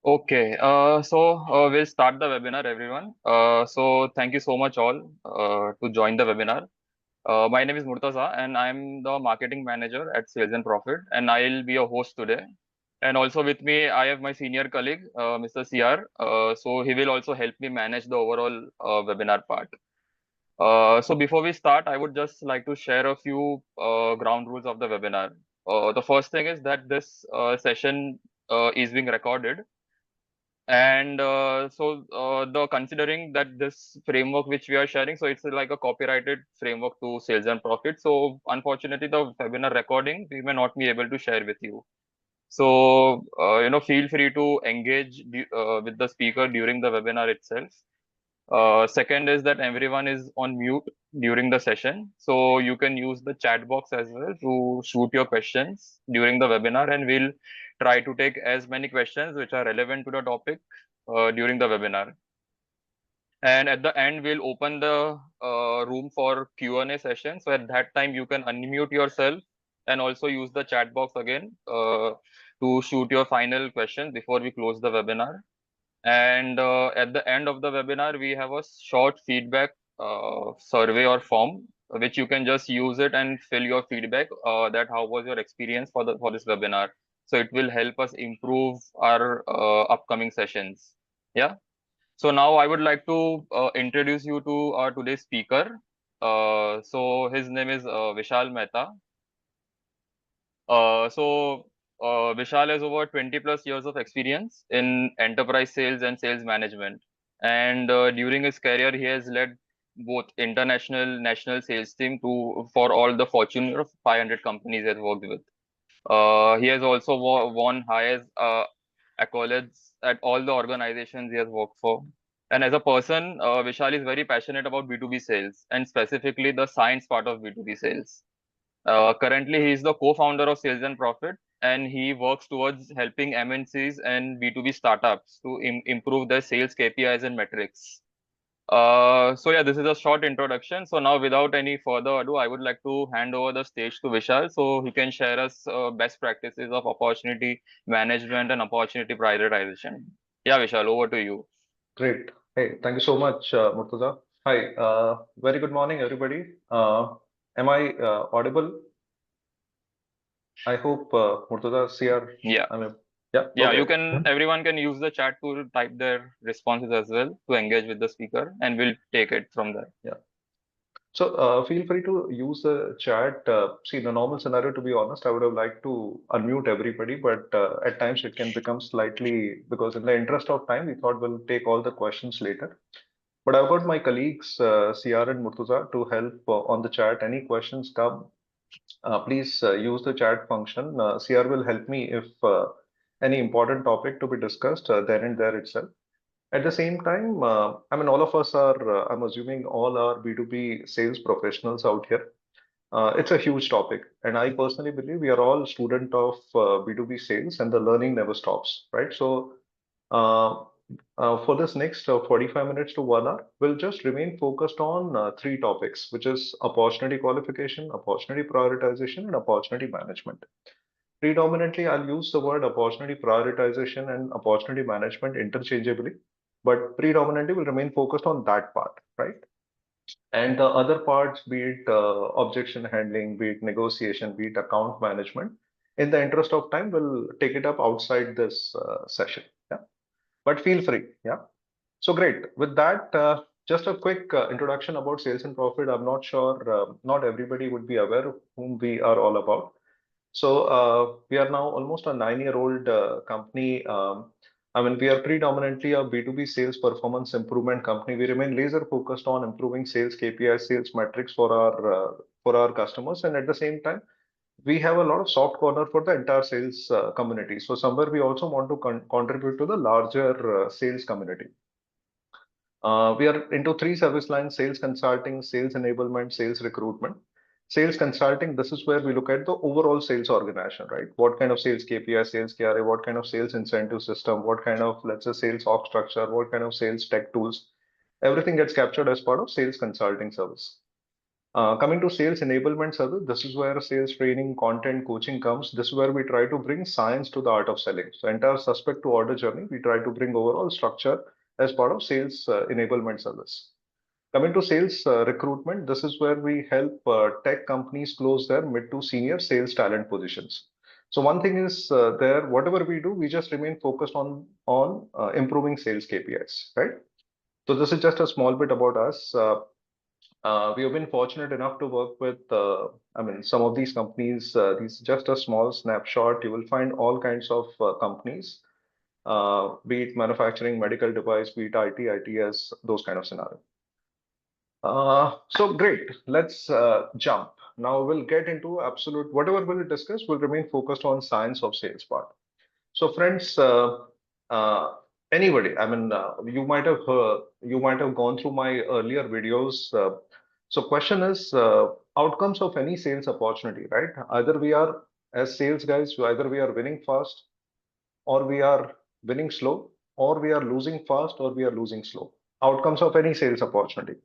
Okay, we'll start the webinar, everyone. So thank you so much all to join the webinar. My name is Murtaza and I'm the marketing manager at Sales and Profit, and I'll be your host today. And also with me, I have my senior colleague, Mr. CR. So he will also help me manage the overall webinar part. So before we start, I would just like to share a few ground rules of the webinar. The first thing is that this session is being recorded, and the considering that this framework which we are sharing, so it's like a copyrighted framework to Sales and Profit. So unfortunately, the webinar recording we may not be able to share with you. So feel free to engage with the speaker during the webinar itself. Second is that everyone is on mute during the session, so you can use the chat box as well to shoot your questions during the webinar, and we'll try to take as many questions which are relevant to the topic during the webinar. And at the end, we'll open the room for Q&A session. So at that time, you can unmute yourself and also use the chat box again to shoot your final questions before we close the webinar. And at the end of the webinar, we have a short feedback survey or form, which you can just use it and fill your feedback that how was your experience for this webinar. So it will help us improve our upcoming sessions. Yeah. So now I would like to introduce you to our today's speaker. So his name is Vishal Mehta. Vishal has over 20 plus years of experience in enterprise sales and sales management. And during his career, he has led both international, national sales team for all the Fortune 500 companies he has worked with. He has also won highest accolades at all the organizations he has worked for. And as a person, Vishal is very passionate about B2B sales and specifically the science part of B2B sales. Currently, he is the co-founder of Sales and Profit, and he works towards helping MNCs and B2B startups to improve their sales KPIs and metrics. So yeah, this is a short introduction. So now, without any further ado, I would like to hand over the stage to Vishal, so he can share us best practices of opportunity management and opportunity prioritization. Yeah, Vishal, over to you. Great. Hey, thank you so much, Murtaza. Hi, very good morning, everybody. Am I audible? I hope Murtaza, CR, Yeah, I mean, yeah, yeah, okay. you can. Everyone can use the chat to type their responses as well to engage with the speaker, and we'll take it from there. Yeah. So feel free to use the chat. See, in a normal scenario, to be honest, I would have liked to unmute everybody, but at times it can become slightly, because in the interest of time, we thought we'll take all the questions later. But I've got my colleagues, CR and Murtuza, to help on the chat. Any questions come, please use the chat function. CR will help me if any important topic to be discussed then and there itself. At the same time, I mean, all of us are, I'm assuming all are B2B sales professionals out here. It's a huge topic, and I personally believe we are all student of B2B sales, and the learning never stops, right? So, uh, for this next 45 minutes to 1 hour, we'll just remain focused on three topics, which is opportunity qualification, opportunity prioritization, and opportunity management. Predominantly, I'll use the word opportunity prioritization and opportunity management interchangeably, but predominantly will remain focused on that part, right? And the other parts, be it objection handling, be it negotiation, be it account management, in the interest of time, we'll take it up outside this session. Yeah, but feel free. Yeah. So great. With that, just a quick introduction about sales and profit. I'm not sure, not everybody would be aware of whom we are all about. So we are now almost a 9-year-old company. I mean, we are predominantly a B2B sales performance improvement company. We remain laser focused on improving sales KPI, sales metrics for our customers, and at the same time, we have a lot of soft corner for the entire sales community. So somewhere we also want to contribute to the larger sales community. We are into three service lines: sales consulting, sales enablement, sales recruitment. Sales consulting, this is where we look at the overall sales organization, right? What kind of sales KPI, sales KRA, what kind of sales incentive system, what kind of, let's say, sales org structure, what kind of sales tech tools. Everything gets captured as part of sales consulting service. Coming to sales enablement service, this is where sales training, content, coaching comes. This is where we try to bring science to the art of selling. So entire suspect to order journey, we try to bring overall structure as part of sales enablement service. Coming to sales recruitment, this is where we help tech companies close their mid to senior sales talent positions. So one thing is there, whatever we do, we just remain focused on improving sales KPIs, right? So this is just a small bit about us. We have been fortunate enough to work with, I mean, some of these companies. These just a small snapshot. You will find all kinds of companies, be it manufacturing, medical device, be it IT, ITS, those kind of scenario. So great. Let's jump. Now we'll get into absolute whatever we'll discuss. We'll remain focused on science of sales part. So, friends, uh, anybody, I mean, you might have gone through my earlier videos. So, question is outcomes of any sales opportunity, right? Either we are, as sales guys, either we are winning fast, or we are winning slow, or we are losing fast, or we are losing slow. Outcomes of any sales opportunity.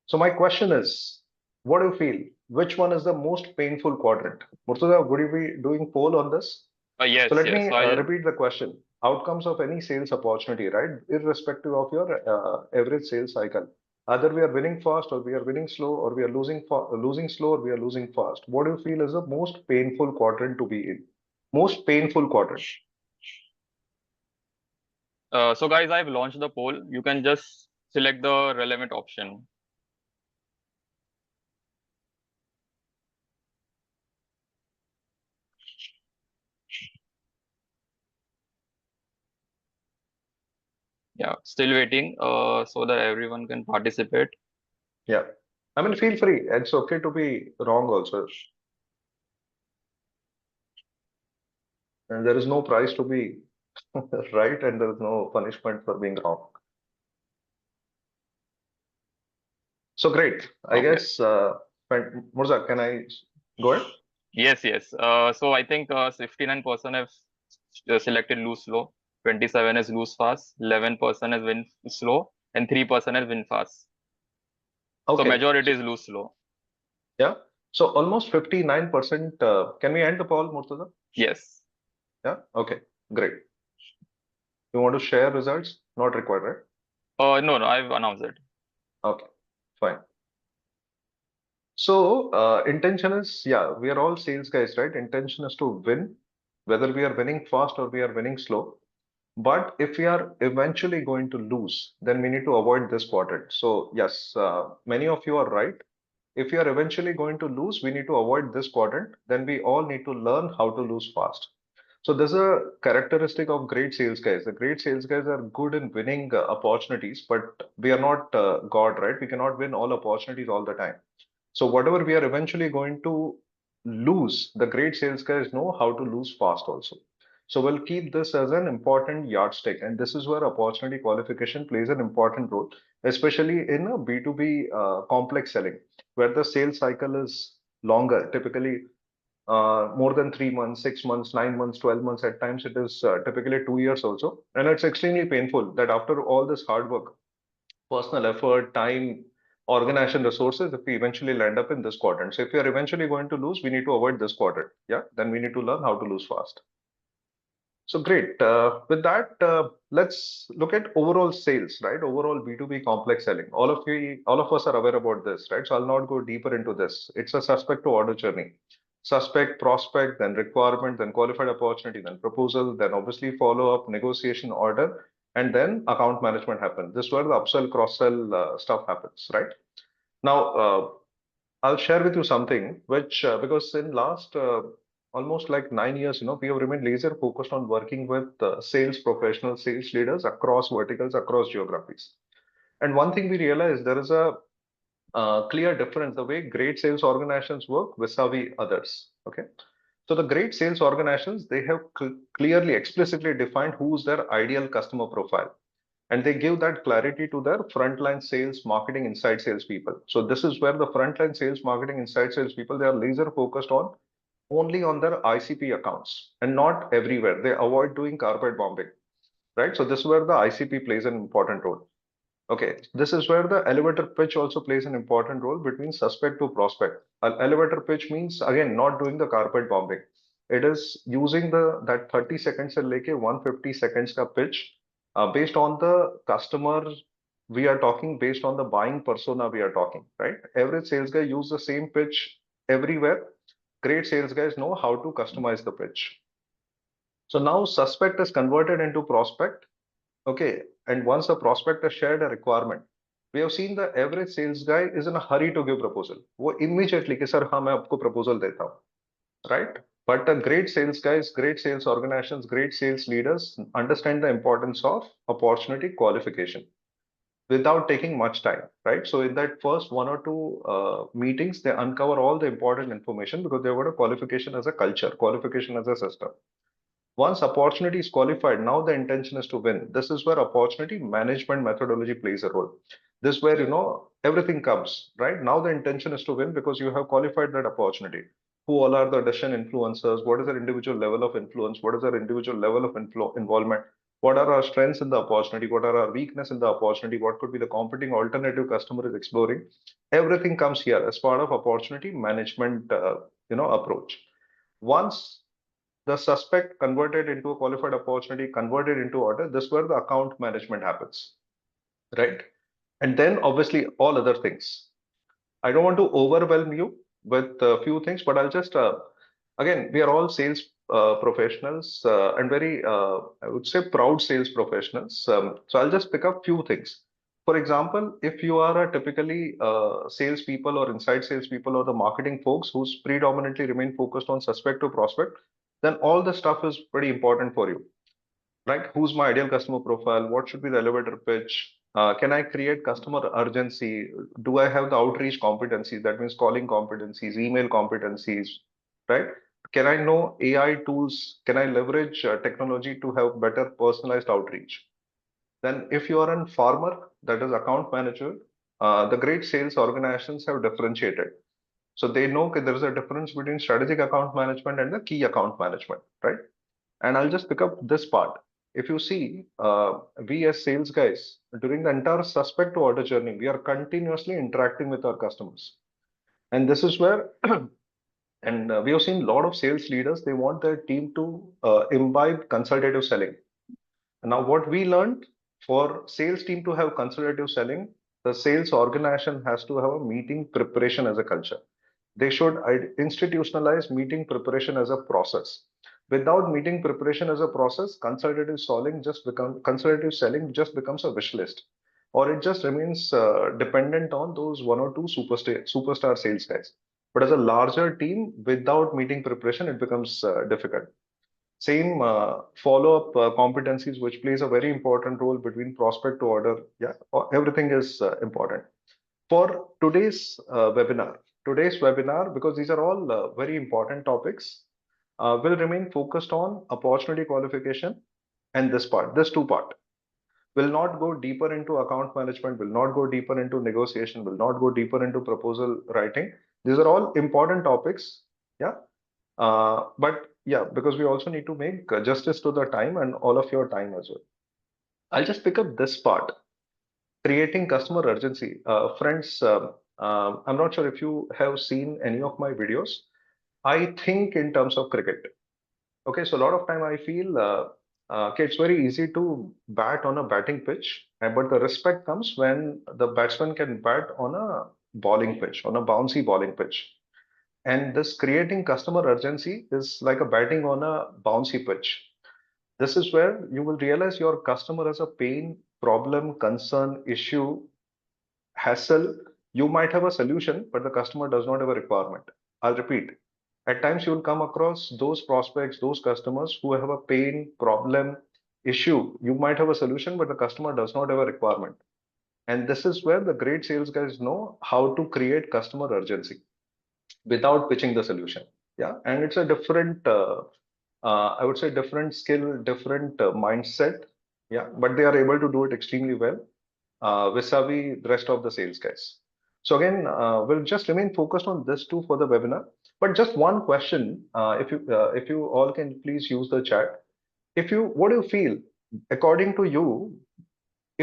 So, my question is, what do you feel? Which one is the most painful quadrant? Murtuza, would you be doing poll on this? So Yes, let yes. me So I'll repeat the question. Outcomes of any sales opportunity, right? Irrespective of your average sales cycle. Either we are winning fast or we are winning slow or we are losing slow or we are losing fast. What do you feel is the most painful quadrant to be in? Most painful quadrant. so guys, I've launched the poll. You can just select the relevant option. Yeah, still waiting so that everyone can participate. Yeah. I mean, feel free. It's okay to be wrong also. And there is no price to be right and there is no punishment for being wrong. So great. I Okay. guess, Murza, can I go ahead? Yes, yes. So I think 59% have selected lose slow, 27 is lose fast, 11% is win slow, and 3% is win fast. So Okay. majority is lose slow. Yeah. So almost 59%. Can we end the poll, Murtaza? Yes. Yeah. Okay. Great. You want to share results? Not required, right? No, no, I've announced it. Okay. Fine. So intention is, yeah, we are all sales guys, right? Intention is to win, whether we are winning fast or we are winning slow. But if we are eventually going to lose, then we need to avoid this quadrant. So yes, many of you are right. If we are eventually going to lose, we need to avoid this quadrant. Then we all need to learn how to lose fast. So there's a characteristic of great sales guys. The great sales guys are good in winning opportunities, but we are not God, right? We cannot win all opportunities all the time. So whatever we are eventually going to lose, the great sales guys know how to lose fast also. So we'll keep this as an important yardstick, and this is where opportunity qualification plays an important role, especially in a B2B complex selling, where the sales cycle is longer, typically more than 3 months, 6 months, 9 months, 12 months. At times, it is typically 2 years also. And it's extremely painful that after all this hard work, personal effort, time, organization, resources, if we eventually land up in this quadrant. So if we are eventually going to lose, we need to avoid this quadrant. Yeah, then we need to learn how to lose fast. So great. With that, let's look at overall sales, right? Overall B2B complex selling. All of us are aware about this, right? So I'll not go deeper into this. It's a suspect to order journey. Suspect, prospect, then requirement, then qualified opportunity, then proposal, then obviously follow up, negotiation, order, and then account management happens. This is where the upsell, cross sell stuff happens, right? Now, I'll share with you something which, because in last almost like 9 years, we have remained laser focused on working with sales professionals, sales leaders across verticals, across geographies. And one thing we realized there is a clear difference the way great sales organizations work vis-a-vis others. Okay, so the great sales organizations they have clearly, explicitly defined who's their ideal customer profile and they give that clarity to their frontline sales, marketing, inside sales people. So this is where the frontline sales, marketing, inside sales people they are laser focused on only on their ICP accounts and not everywhere. They avoid doing carpet bombing, right? So this is where the ICP plays an important role. Okay, this is where the elevator pitch also plays an important role between suspect to prospect. An elevator pitch means again not doing the carpet bombing. It is using the that 30 seconds से लेके 150 seconds का pitch based on the customer we are talking, based on the buying persona we are talking, right? Every sales guy use the same pitch everywhere. Great sales guys know how to customize the pitch. So now suspect is converted into prospect. Okay, and once the prospect has shared a requirement, we have seen the average sales guy is in a hurry to give proposal. वो immediately कि sir हाँ मैं आपको proposal देता हूँ, right? But the great sales guys, great sales organizations, great sales leaders understand the importance of opportunity qualification without taking much time, right? So in that first one or two meetings, they uncover all the important information because they've got a qualification as a culture, qualification as a system. Once opportunity is qualified, now the intention is to win. This is where opportunity management methodology plays a role. This is where everything comes, right? Now the intention is to win because you have qualified that opportunity. Who all are the decision influencers? What is their individual level of influence? What is their individual level of involvement? What are our strengths in the opportunity? What are our weakness in the opportunity? What could be the competing alternative customer is exploring? Everything comes here as part of opportunity management, approach. Once the suspect converted into a qualified opportunity, converted into order, this is where the account management happens, right? And then obviously all other things. I don't want to overwhelm you with a few things, but I'll just, again, we are all sales professionals and very, I would say, proud sales professionals. So I'll just pick up few things. For example, if you are a typically salespeople or inside salespeople or the marketing folks who's predominantly remain focused on suspect to prospect, then all the stuff is pretty important for you. Right? Who's my ideal customer profile? What should be the elevator pitch? Can I create customer urgency? Do I have the outreach competencies? That means calling competencies, email competencies, right? Can I know AI tools? Can I leverage technology to have better personalized outreach? Then, if you are a farmer, that is account manager, the great sales organizations have differentiated. So they know that there is a difference between strategic account management and the key account management, right? And I'll just pick up this part. If you see, we as sales guys, during the entire suspect to order journey, we are continuously interacting with our customers. And this is where, and we have seen a lot of sales leaders, they want their team to imbibe consultative selling. Now, what we learned for sales team to have consultative selling, the sales organization has to have a meeting preparation as a culture. They should institutionalize meeting preparation as a process. Without meeting preparation as a process, consultative selling just becomes a wish list, or it just remains dependent on those one or two superstar sales guys. But as a larger team, without meeting preparation, it becomes difficult. Same follow-up competencies, which plays a very important role between prospect to order. Yeah, everything is important. For today's webinar, because these are all very important topics, will remain focused on opportunity qualification and this two part. Will not go deeper into account management, will not go deeper into negotiation, will not go deeper into proposal writing. These are all important topics. Yeah. But yeah, because we also need to make justice to the time and all of your time as well. I'll just pick up this part, creating customer urgency. Friends, I'm not sure if you have seen any of my videos. I think in terms of cricket. Okay, so a lot of time I feel okay, it's very easy to bat on a batting pitch, but the respect comes when the batsman can bat on a bowling pitch, on a bouncy bowling pitch. And this creating customer urgency is like a batting on a bouncy pitch. This is where you will realize your customer has a pain, problem, concern, issue, hassle. You might have a solution, but the customer does not have a requirement. I'll repeat. At times, you will come across those prospects, those customers who have a pain, problem, issue. You might have a solution, but the customer does not have a requirement. And this is where the great sales guys know how to create customer urgency without pitching the solution. Yeah, and it's a different, I would say, different skill, different mindset. Yeah, but they are able to do it extremely well vis-a-vis the rest of the sales guys. So again, we'll just remain focused on this too for the webinar. But just one question, if you all can please use the chat. If you, what do you feel, according to you,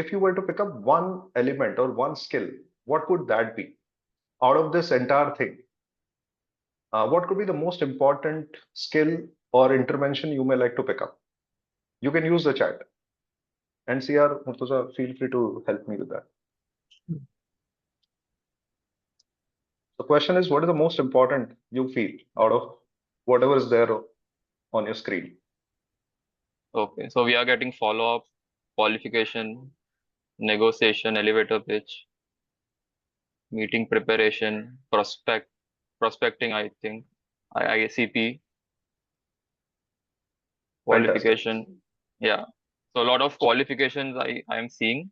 if you were to pick up one element or one skill, what would that be out of this entire thing? What could be the most important skill or intervention you may like to pick up? You can use the chat. And CR Murtuza, feel free to help me with that. The question is, what is the most important you feel out of whatever is there on your screen? Okay, so we are getting follow-up, qualification, negotiation, elevator pitch, meeting preparation, prospecting, I think, ICP, Fantastic. qualification. Yeah. So a lot of qualifications I am seeing.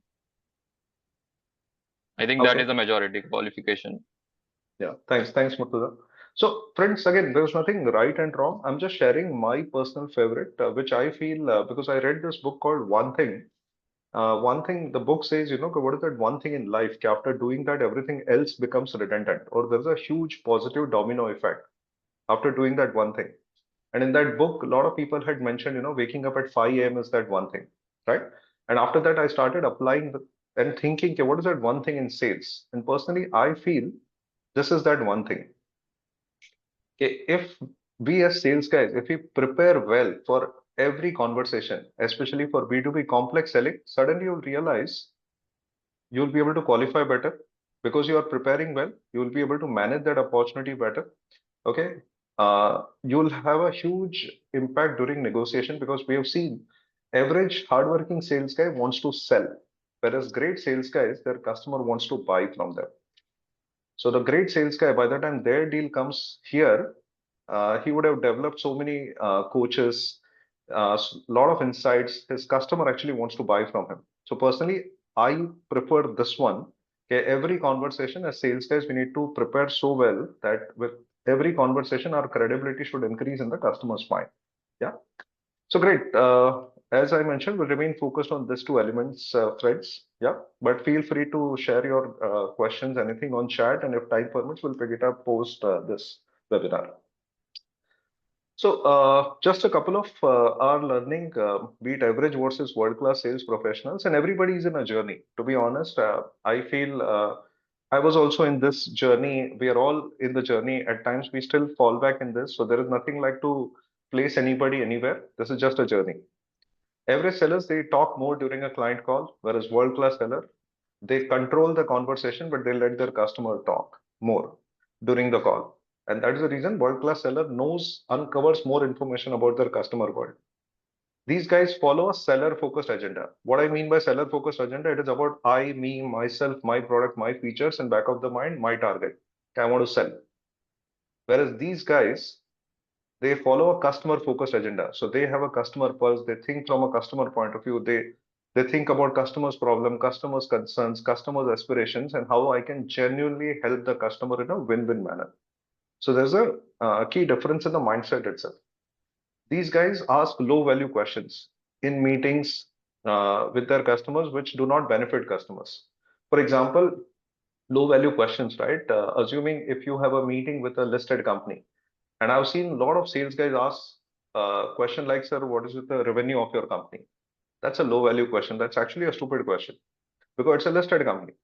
I think that is Okay. the majority qualification. Yeah. Thanks, Murtuza. So, friends, again, there's nothing right and wrong. I'm just sharing my personal favorite, which I feel because I read this book called One Thing. One thing the book says, what is that one thing in life? After doing that, everything else becomes redundant, or there's a huge positive domino effect after doing that one thing. And in that book, a lot of people had mentioned, waking up at 5 a.m. is that one thing, right? And after that, I started applying and thinking, okay, what is that one thing in sales? And personally, I feel this is that one thing. Okay, if we as sales guys, if we prepare well for every conversation, especially for B2B complex selling, suddenly you'll realize you'll be able to qualify better because you are preparing well. You'll be able to manage that opportunity better. Okay. You'll have a huge impact during negotiation because we have seen average hardworking sales guy wants to sell, whereas great sales guys, their customer wants to buy from them. So the great sales guy, by the time their deal comes here, he would have developed so many coaches, a lot of insights. His customer actually wants to buy from him. So personally, I prefer this one. Okay, every conversation as sales guys, we need to prepare so well that with every conversation, our credibility should increase in the customer's mind. Yeah. So great. As I mentioned, we'll remain focused on these two elements, friends. Yeah. But feel free to share your questions, anything on chat, and if time permits, we'll pick it up post this webinar. So, just a couple of our learning, be it average versus world-class sales professionals, and everybody is in a journey. To be honest, I feel I was also in this journey. We are all in the journey. At times, we still fall back in this. So, there is nothing like to place anybody anywhere. This is just a journey. Average sellers, they talk more during a client call, whereas world-class seller, they control the conversation, but they let their customer talk more during the call. And that is the reason world-class seller uncovers more information about their customer world. These guys follow a seller-focused agenda. What I mean by seller-focused agenda, it is about I, me, myself, my product, my features, and back of the mind, my target. Okay, I want to sell. Whereas these guys, they follow a customer focused agenda, so they have a customer pulse. They think from a customer point of view. They think about customers problem, customers concerns, customers aspirations, and how I can genuinely help the customer in a win-win manner. So there's a key difference in the mindset itself. These guys ask low value questions in meetings with their customers which do not benefit customers. For example, low value questions, right? Assuming if you have a meeting with a listed company, and I've seen a lot of sales guys ask a question like, sir, what is the revenue of your company? That's a low value question. That's actually a stupid question because it's a listed company.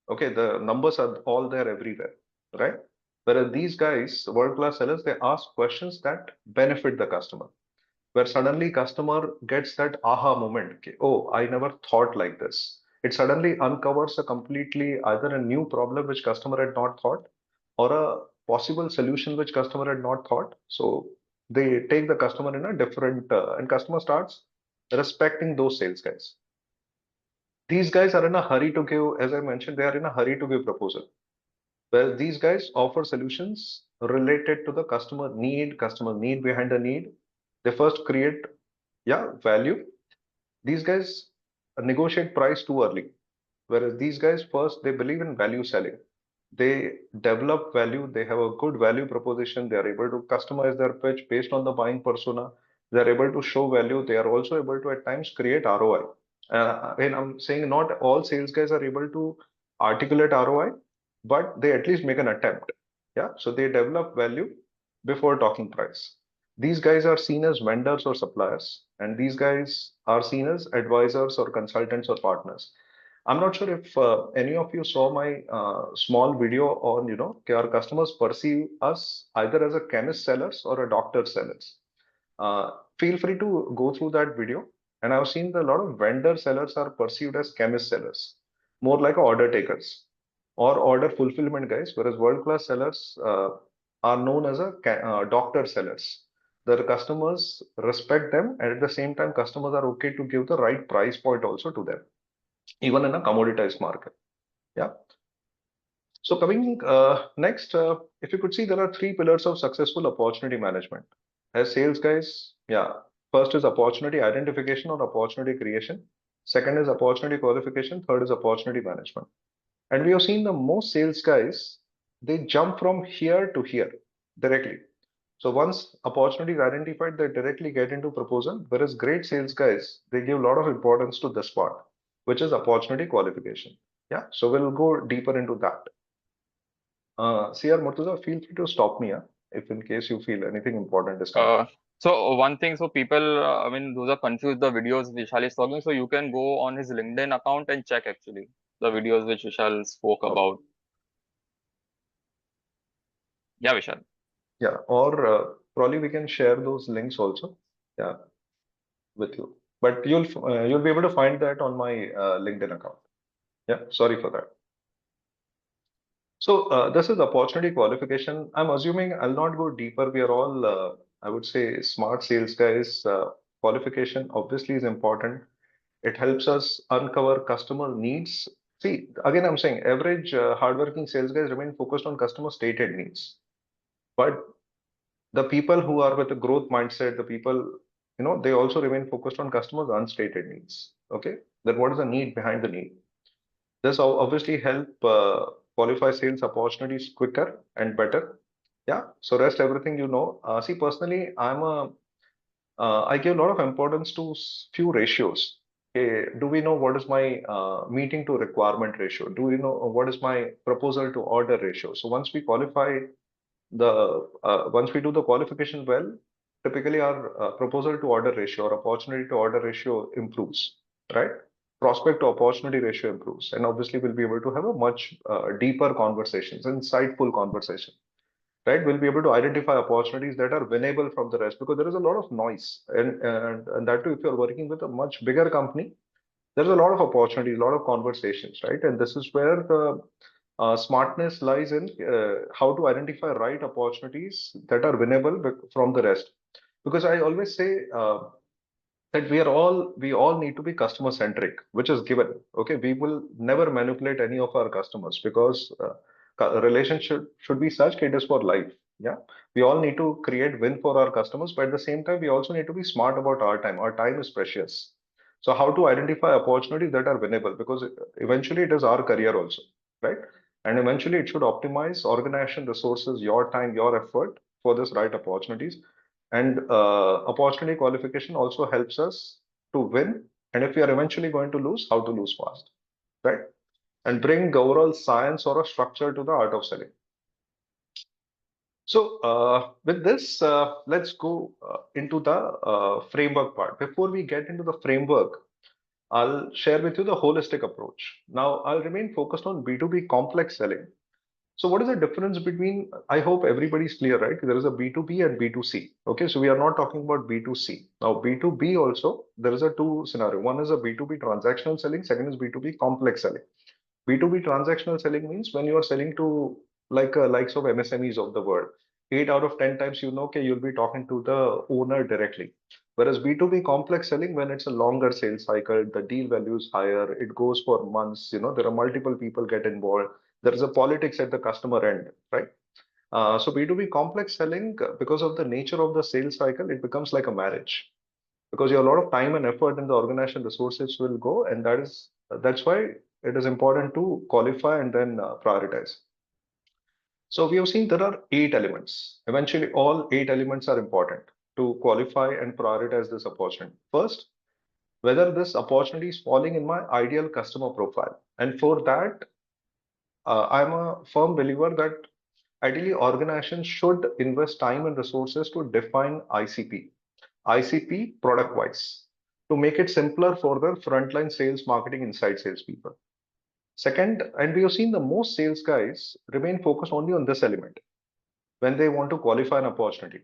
Okay, the numbers are all there everywhere, right? Whereas these guys, world class sellers, they ask questions that benefit the customer, where suddenly customer gets that aha moment. Okay, oh, I never thought like this. It suddenly uncovers a completely either a new problem which customer had not thought or a possible solution which customer had not thought. So they take the customer in a different and customer starts respecting those sales guys. These guys are in a hurry to give, as I mentioned, they are in a hurry to give proposal. Where these guys offer solutions related to the customer need behind the need. They first create, yeah, value. These guys negotiate price too early. Whereas these guys first, they believe in value selling. They develop value, they have a good value proposition, they are able to customize their pitch based on the buying persona, they are able to show value, they are also able to at times create ROI. And I'm saying not all sales guys are able to articulate ROI, but they at least make an attempt. Yeah, so they develop value before talking price. These guys are seen as vendors or suppliers, and these guys are seen as advisors or consultants or partners. I'm not sure if any of you saw my small video on, our customers perceive us either as a chemist sellers or a doctor sellers. Feel free to go through that video. And I've seen that a lot of vendor sellers are perceived as chemist sellers, more like order takers or order fulfillment guys, whereas world-class sellers are known as doctor sellers. The customers respect them, and at the same time, customers are okay to give the right price point also to them, even in a commoditized market. Yeah. So coming next, if you could see, there are three pillars of successful opportunity management. As sales guys, yeah, first is opportunity identification or opportunity creation. Second is opportunity qualification. Third is opportunity management. And we have seen the most sales guys, they jump from here to here directly. So once opportunity is identified, they directly get into proposal. Whereas great sales guys, they give a lot of importance to this part, which is opportunity qualification. Yeah. So we'll go deeper into that. CR Murtaza, feel free to stop me, if in case you feel anything important is coming. So one thing, so people, I mean, those are confused the videos Vishal is talking. So you can go on his LinkedIn account and check actually the videos which Vishal spoke Okay. about. Yeah, Vishal. Yeah, or probably we can share those links also. Yeah, with you. But you'll be able to find that on my LinkedIn account. Yeah, sorry for that. So this is opportunity qualification. I'm assuming I'll not go deeper. We are all, I would say, smart sales guys. Qualification obviously is important. It helps us uncover customer needs. See, again, I'm saying average hardworking sales guys remain focused on customer stated needs. But the people who are with a growth mindset, the people, they also remain focused on customers' unstated needs. Okay, then what is the need behind the need? This obviously help qualify sales opportunities quicker and better. Yeah. So rest everything See, personally, I give a lot of importance to few ratios. Okay, do we know what is my meeting to requirement ratio? Do we know what is my proposal to order ratio? So once we do the qualification well, typically our proposal to order ratio or opportunity to order ratio improves, right? Prospect to opportunity ratio improves, and obviously we'll be able to have a much deeper conversations, insightful conversation, right? We'll be able to identify opportunities that are winnable from the rest because there is a lot of noise, and that too, if you're working with a much bigger company, there's a lot of opportunities, a lot of conversations, right? And this is where the smartness lies in how to identify right opportunities that are winnable from the rest. Because I always say that we all need to be customer centric, which is given. Okay, we will never manipulate any of our customers because a relationship should be such it is for life. Yeah, we all need to create win for our customers, but at the same time, we also need to be smart about our time. Our time is precious. So how to identify opportunities that are winnable because eventually it is our career also, right? And eventually it should optimize organization resources, your time, your effort for this right opportunities. And opportunity qualification also helps us to win. And if we are eventually going to lose, how to lose fast, right? And bring overall science or a structure to the art of selling. So with this, let's go into the framework part. Before we get into the framework, I'll share with you the holistic approach. Now, I'll remain focused on B2B complex selling. So what is the difference between, I hope everybody's clear, right? There is a B2B and B2C. Okay, so we are not talking about B2C. Now, B2B also, there is a two scenario. One is a B2B transactional selling, second is B2B complex selling. B2B transactional selling means when you are selling to like likes of MSMEs of the world. 8 out of 10 times okay, you'll be talking to the owner directly. Whereas B2B complex selling, when it's a longer sales cycle, the deal value is higher, it goes for months, there are multiple people get involved. There is a politics at the customer end, right? So B2B complex selling, because of the nature of the sales cycle, it becomes like a marriage because a lot of time and effort in the organization resources will go, and that's why it is important to qualify and then prioritize. So we have seen there are 8 elements. Eventually, all 8 elements are important to qualify and prioritize this opportunity. First, whether this opportunity is falling in my ideal customer profile. And for that, I'm a firm believer that ideally organizations should invest time and resources to define ICP product wise to make it simpler for the frontline sales, marketing, inside sales people. Second, and we have seen the most sales guys remain focused only on this element when they want to qualify an opportunity.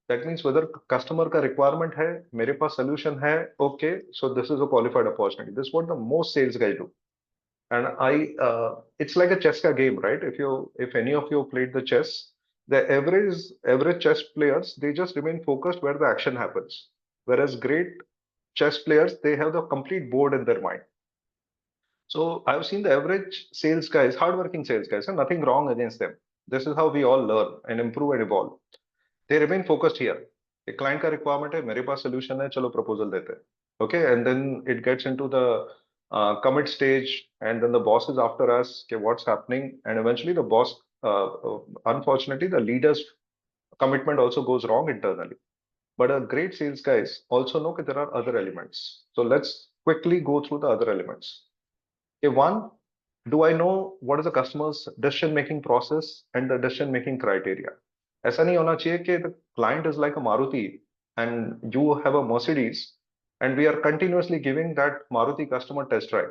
That means whether customer का requirement है, मेरे पास solution है, okay, so this is a qualified opportunity. This is what the most sales guys do. And it's like a chess ka game, right? If any of you played the chess, the average chess players, they just remain focused where the action happens. Whereas great chess players, they have the complete board in their mind. So I've seen the average sales guys, hardworking sales guys, and nothing wrong against them. This is how we all learn and improve and evolve. They remain focused here. A client का requirement है, मेरे पास solution है, चलो proposal देते हैं. Okay, and then it gets into the commit stage, and then the boss is after us. Okay, what's happening? And eventually, the boss, unfortunately, the leader's commitment also goes wrong internally. But a great sales guys also know that there are other elements. So let's quickly go through the other elements. Okay, one, do I know what is the customer's decision making process and the decision making criteria? ऐसा नहीं होना चाहिए कि the client is like a Maruti and you have a Mercedes and we are continuously giving that Maruti customer test drive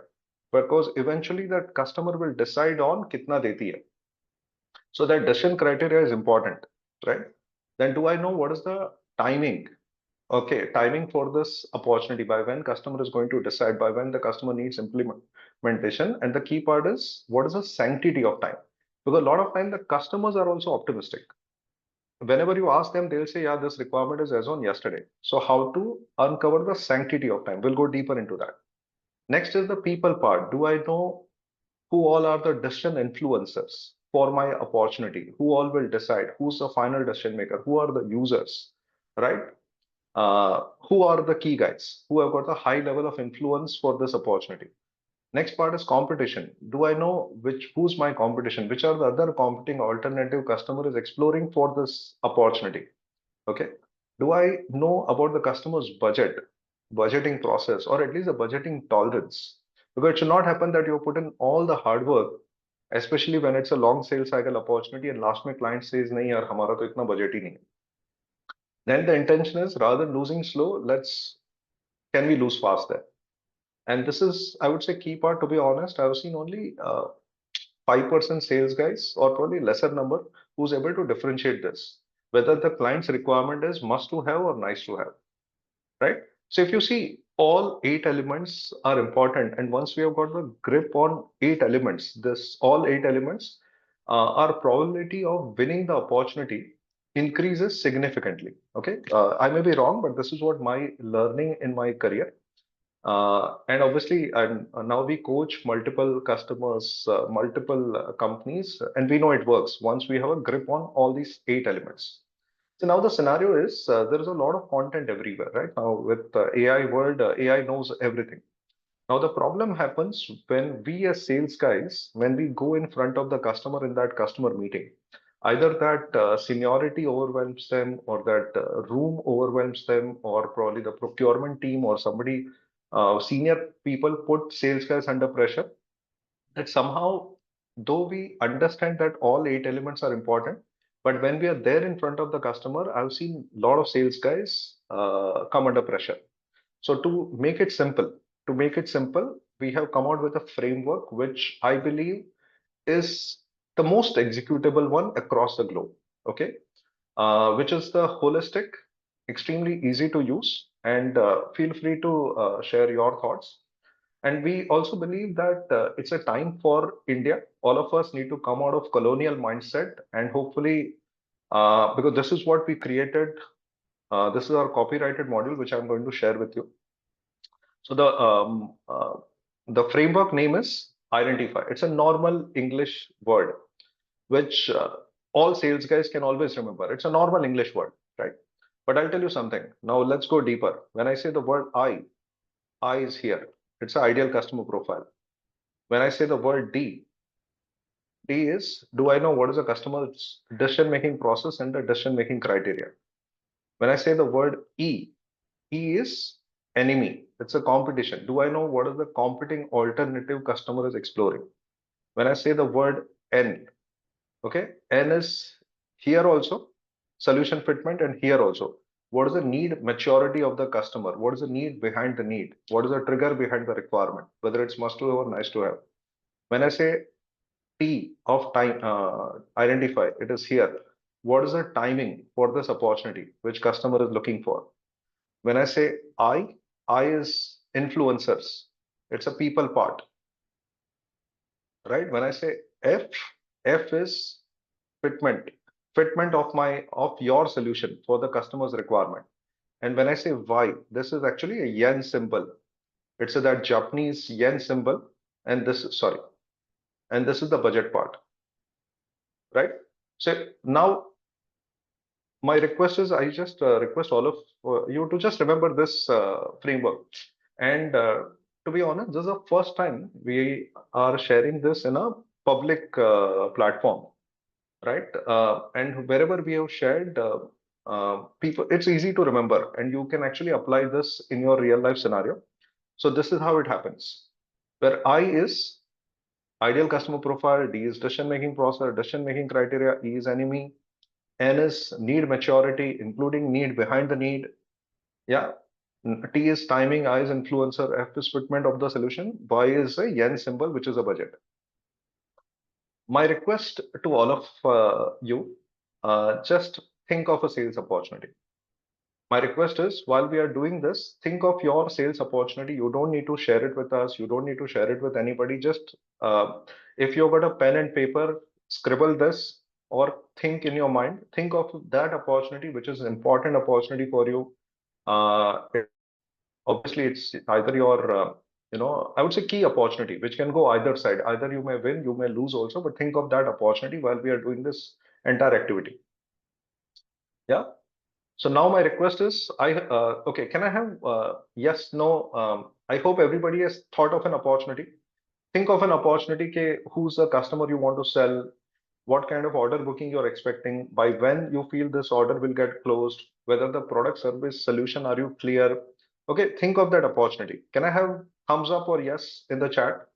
because eventually that customer will decide on कितना देती है. So that decision criteria is important, right? Then do I know what is the timing? Okay, timing for this opportunity, by when customer is going to decide, by when the customer needs implementation. And the key part is what is the sanctity of time? Because a lot of time the customers are also optimistic. Whenever you ask them, they'll say, yeah, this requirement is as on yesterday. So how to uncover the sanctity of time? We'll go deeper into that. Next is the people part. Do I know who all are the decision influencers for my opportunity? Who all will decide? Who's the final decision maker? Who are the users? Right? Who are the key guys who have got the high level of influence for this opportunity. Next part is competition. Do I know who's my competition? Which are the other competing alternative customer is exploring for this opportunity? Okay. Do I know about the customer's budgeting process, or at least the budgeting tolerance? Because it should not happen that you put in all the hard work, especially when it's a long sales cycle opportunity, and last में client says, नहीं यार हमारा तो इतना budget ही नहीं है. Then the intention is rather than losing slow, can we lose fast there? And this is, I would say, key part. To be honest, I've seen only 5% sales guys, or probably lesser number, who's able to differentiate this, whether the client's requirement is must to have or nice to have, right? So if you see, all 8 elements are important, and once we have got the grip on 8 elements, this all 8 elements, our probability of winning the opportunity increases significantly. Okay, I may be wrong, but this is what my learning in my career. And obviously, now we coach multiple customers, multiple companies, and we know it works once we have a grip on all these 8 elements. So now the scenario is there is a lot of content everywhere, right? Now with AI world, AI knows everything. Now the problem happens when we as sales guys, when we go in front of the customer in that customer meeting, either that seniority overwhelms them, or that room overwhelms them, or probably the procurement team or somebody, senior people put sales guys under pressure, that somehow, though we understand that all 8 elements are important, but when we are there in front of the customer, I've seen a lot of sales guys come under pressure. So to make it simple, we have come out with a framework which I believe is the most executable one across the globe. Okay, which is the holistic, extremely easy to use, and feel free to share your thoughts. And we also believe that it's a time for India. All of us need to come out of colonial mindset, and hopefully, because this is what we created. This is our copyrighted module, which I'm going to share with you. So the framework name is identify. It's a normal English word, which all sales guys can always remember. It's a normal English word, right? But I'll tell you something. Now let's go deeper. When I say the word I is here. It's an ideal customer profile. When I say the word D is, do I know what is a customer's decision-making process and the decision-making criteria? When I say the word E is enemy. It's a competition. Do I know what is the competing alternative customer is exploring? When I say the word N, okay, N is here also, solution fitment, and here also. What is the need maturity of the customer? What is the need behind the need? What is the trigger behind the requirement? Whether it's must to have or nice to have. When I say T of time, identify, it is here. What is the timing for this opportunity which customer is looking for? When I say I is influencers. It's a people part, right? When I say F, F is fitment, fitment of your solution for the customer's requirement. And when I say Y, this is actually a yen symbol. It's that Japanese yen symbol, and this is sorry, and this is the budget part, right? So now my request is I just request all of you to just remember this framework. And to be honest, this is the first time we are sharing this in a public platform, right? And wherever we have shared, people, it's easy to remember, and you can actually apply this in your real life scenario. So this is how it happens. Where I is ideal customer profile, D is decision making process, decision making criteria, E is enemy, N is need maturity, including need behind the need. Yeah. T is timing, I is influencer, F is fitment of the solution, Y is a yen symbol, which is a budget. My request to all of you, just think of a sales opportunity. My request is while we are doing this, think of your sales opportunity. You don't need to share it with us. You don't need to share it with anybody. Just if you've got a pen and paper, scribble this or think in your mind. Think of that opportunity, which is an important opportunity for you. Obviously, it's either your, I would say key opportunity, which can go either side. Either you may win, you may lose also, but think of that opportunity while we are doing this entire activity. Yeah. So now my request is, okay, can I have yes, no? I hope everybody has thought of an opportunity. Think of an opportunity, ke, who's the customer you want to sell, what kind of order booking you're expecting, by when you feel this order will get closed, whether the product, service, solution, are you clear? Okay, think of that opportunity. Can I have thumbs up or yes in the chat?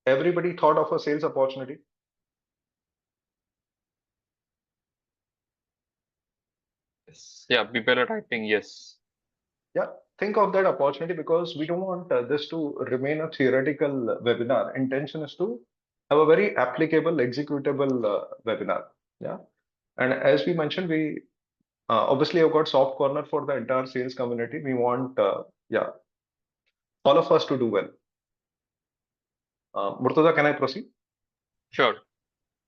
Everybody thought of a sales opportunity? Yes. Yeah, people are typing yes. Yeah, think of that opportunity because we don't want this to remain a theoretical webinar. Intention is to have a very applicable, executable webinar. Yeah, and as we mentioned, we obviously have got soft corner for the entire sales community. We want, yeah, all of us to do well. Murtaza, can I proceed? Sure.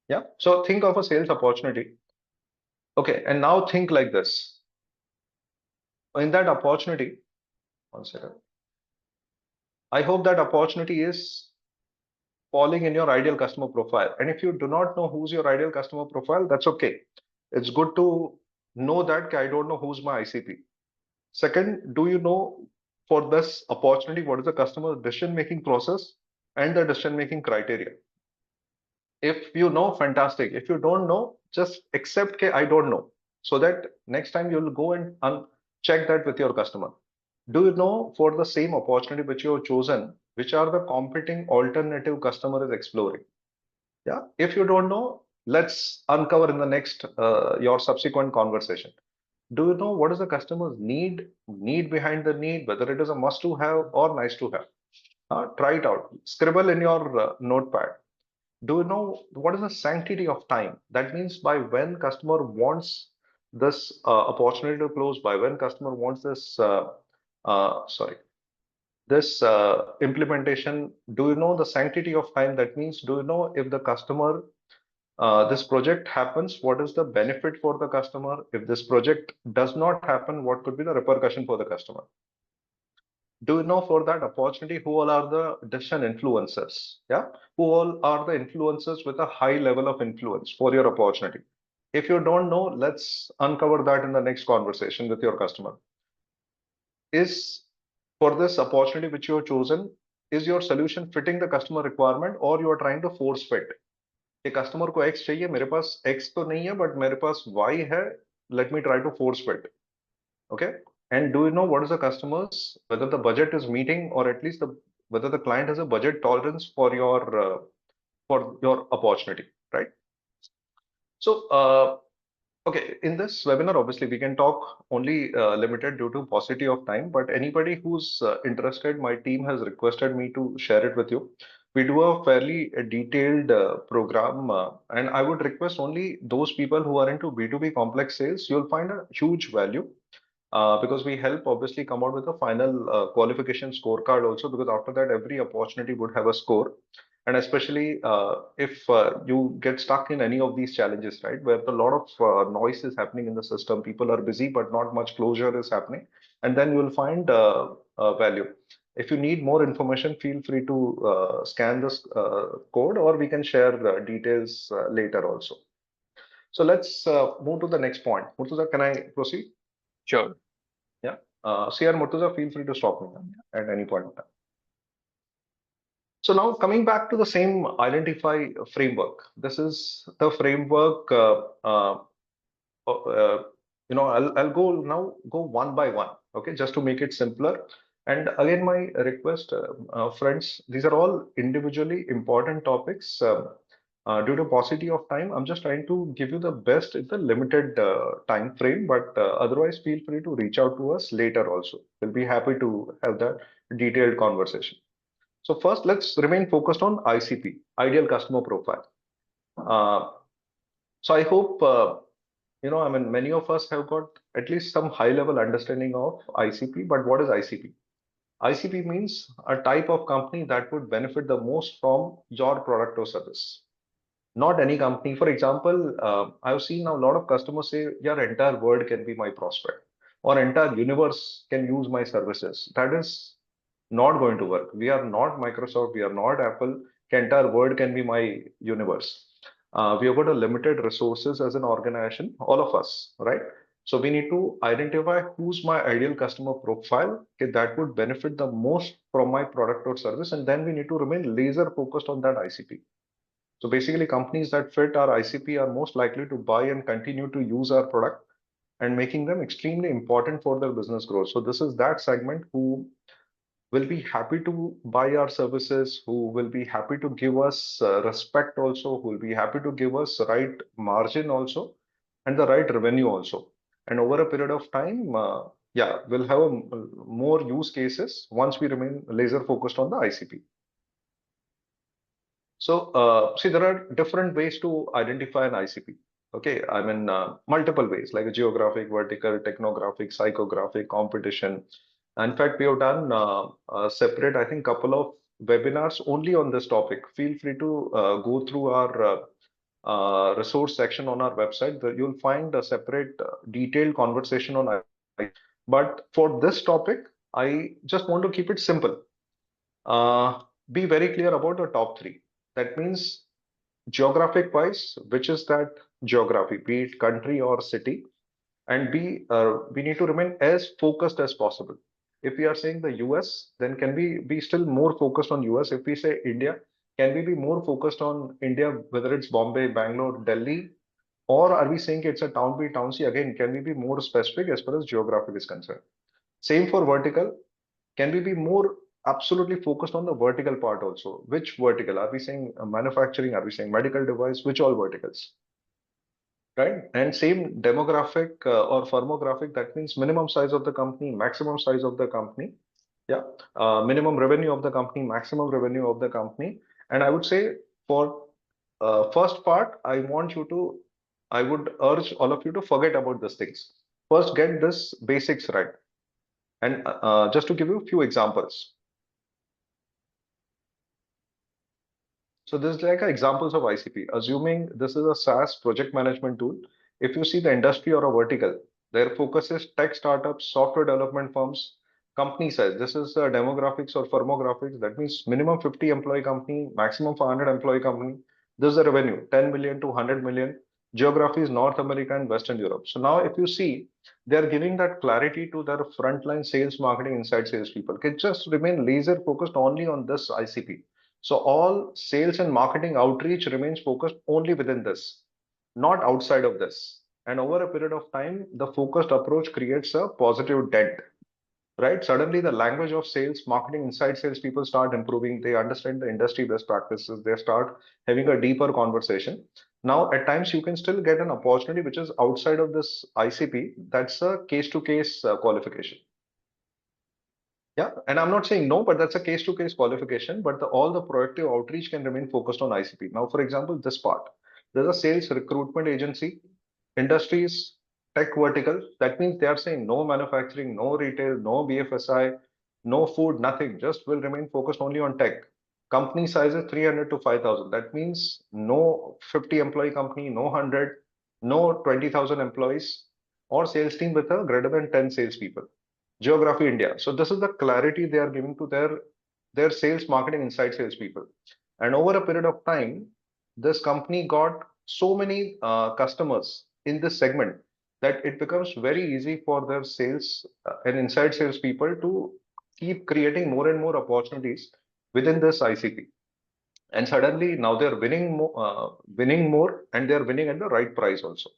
Yeah. So think of a sales opportunity. Okay, and now think like this. In that opportunity, one second. I hope that opportunity is falling in your ideal customer profile. And if you do not know who's your ideal customer profile, that's okay. It's good to know that I don't know who's my ICP. Second, do you know for this opportunity, what is the customer decision making process and the decision making criteria? If you know, fantastic. If you don't know, just accept that I don't know. So that next time you'll go and check that with your customer. Do you know for the same opportunity which you have chosen, which are the competing alternative customer is exploring? Yeah. If you don't know, let's uncover in the next your subsequent conversation. Do you know what is the customer's need behind the need, whether it is a must to have or nice to have? Try it out. Scribble in your notepad. Do you know what is the sanctity of time? That means by when customer wants this opportunity to close, by when customer wants this, sorry, this implementation. Do you know the sanctity of time? That means, do you know if the customer, this project happens, what is the benefit for the customer? If this project does not happen, what could be the repercussion for the customer? Do you know for that opportunity who all are the decision influencers? Yeah, who all are the influencers with a high level of influence for your opportunity? If you don't know, let's uncover that in the next conversation with your customer. Is for this opportunity which you have chosen, is your solution fitting the customer requirement or you are trying to force fit? कि customer को x चाहिए, मेरे पास x तो नहीं है but मेरे पास Y है, let me try to force fit. Okay, and do you know what is the customers, whether the budget is meeting or at least the whether the client has a budget tolerance for your opportunity, right? So Okay, in this webinar, obviously, we can talk only limited due to paucity of time, but anybody who's interested, my team has requested me to share it with you. We do a fairly detailed program, and I would request only those people who are into B2B complex sales, you'll find a huge value because we help obviously come out with a final qualification scorecard also, because after that every opportunity would have a score. And especially if you get stuck in any of these challenges, right, where a lot of noise is happening in the system, people are busy but not much closure is happening, and then you will find value. If you need more information, feel free to scan this code, or we can share details later also. So let's move to the next point. Murtuza, can I proceed? Sure. Yeah. CR Murtuza, feel free to stop me at any point in time. So now coming back to the same identify framework. This is the framework. Uh, I'll go one by one. Okay, just to make it simpler. And again, my request, friends, these are all individually important topics. Due to paucity of time, I'm just trying to give you the best in the limited time frame. But otherwise, feel free to reach out to us later also. We'll be happy to have that detailed conversation. So first, let's remain focused on ICP, ideal customer profile. Uh, so I hope I mean, many of us have got at least some high level understanding of ICP. But what is ICP? ICP means a type of company that would benefit the most from your product or service. Not any company. For example, I've seen now a lot of customers say, your entire world can be my prospect, or entire universe can use my services. That is not going to work. We are not Microsoft, we are not Apple. Entire world can be my universe. We have got a limited resources as an organization, all of us, right? So we need to identify who's my ideal customer profile, okay, that would benefit the most from my product or service, and then we need to remain laser focused on that ICP. So basically, companies that fit our ICP are most likely to buy and continue to use our product, and making them extremely important for their business growth. So this is that segment who will be happy to buy our services, who will be happy to give us respect also, who will be happy to give us right margin also, and the right revenue also. And over a period of time, yeah, we'll have more use cases once we remain laser focused on the ICP. So, see, there are different ways to identify an ICP. Okay, I mean, multiple ways like a geographic, vertical, technographic, psychographic, competition. In fact, we have done separate, I think, couple of webinars only on this topic. Feel free to go through our resource section on our website. You'll find a separate detailed conversation on ICP. But for this topic, I just want to keep it simple. Uh, be very clear about the top three. That means geographic wise, which is that geography, be it country or city, and we need to remain as focused as possible. If we are saying the US, then can we be still more focused on US? If we say India, can we be more focused on India, whether it's Bombay, Bangalore, Delhi, or are we saying it's a town B, town C? Again, can we be more specific as far as geographic is concerned? Same for vertical. Can we be more absolutely focused on the vertical part also? Which vertical? Are we saying manufacturing? Are we saying medical device? Which all verticals? Right? And same demographic or firmographic, that means minimum size of the company, maximum size of the company. Yeah. Minimum revenue of the company, maximum revenue of the company. And I would say for first part, I would urge all of you to forget about these things. First, get this basics right. And just to give you a few examples. So this is like examples of ICP. Assuming this is a SaaS project management tool, if you see the industry or a vertical, their focus is tech startups, software development firms, company size. This is demographics or firmographics. That means minimum 50 employee company, maximum 500 employee company. This is the revenue, 10 million to 100 million. Geography is North America and Western Europe. So now if you see, they're giving that clarity to their frontline sales, marketing, inside sales people. Can just remain laser focused only on this ICP. So all sales and marketing outreach remains focused only within this, not outside of this. And over a period of time, the focused approach creates a positive dent, right? Suddenly, the language of sales, marketing, inside sales people start improving. They understand the industry best practices. They start having a deeper conversation. Now, at times, you can still get an opportunity which is outside of this ICP. That's a case-to-case qualification. Yeah, and I'm not saying no, but that's a case-to-case qualification. But all the proactive outreach can remain focused on ICP. Now, for example, this part, there's a sales recruitment agency, industries, tech vertical. That means they are saying no manufacturing, no retail, no BFSI, no food, nothing. Just will remain focused only on tech. Company size is 300 to 5,000. That means no 50 employee company, no 100, no 20,000 employees, or sales team with a greater than 10 salespeople. Geography India. So this is the clarity they are giving to their sales, marketing, inside sales people. And over a period of time, this company got so many customers in this segment that it becomes very easy for their sales and inside sales people to keep creating more and more opportunities within this ICP. And suddenly now they're winning more, and they're winning at the right price also.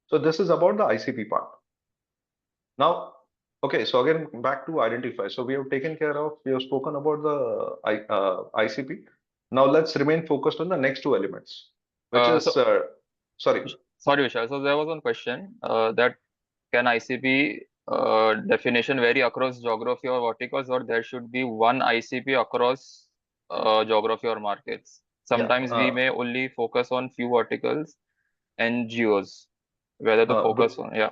So this is about the ICP part. Now, okay, so again, back to identify. So we have taken care of, we have spoken about the ICP. Now let's remain focused on the next two elements, which is, So sorry, sorry, Vishal. So there was one question that can ICP definition vary across geography or verticals, or there should be one ICP across geography or markets? yeah, Sometimes we may only focus on few verticals and geos, whether to focus on. Yeah.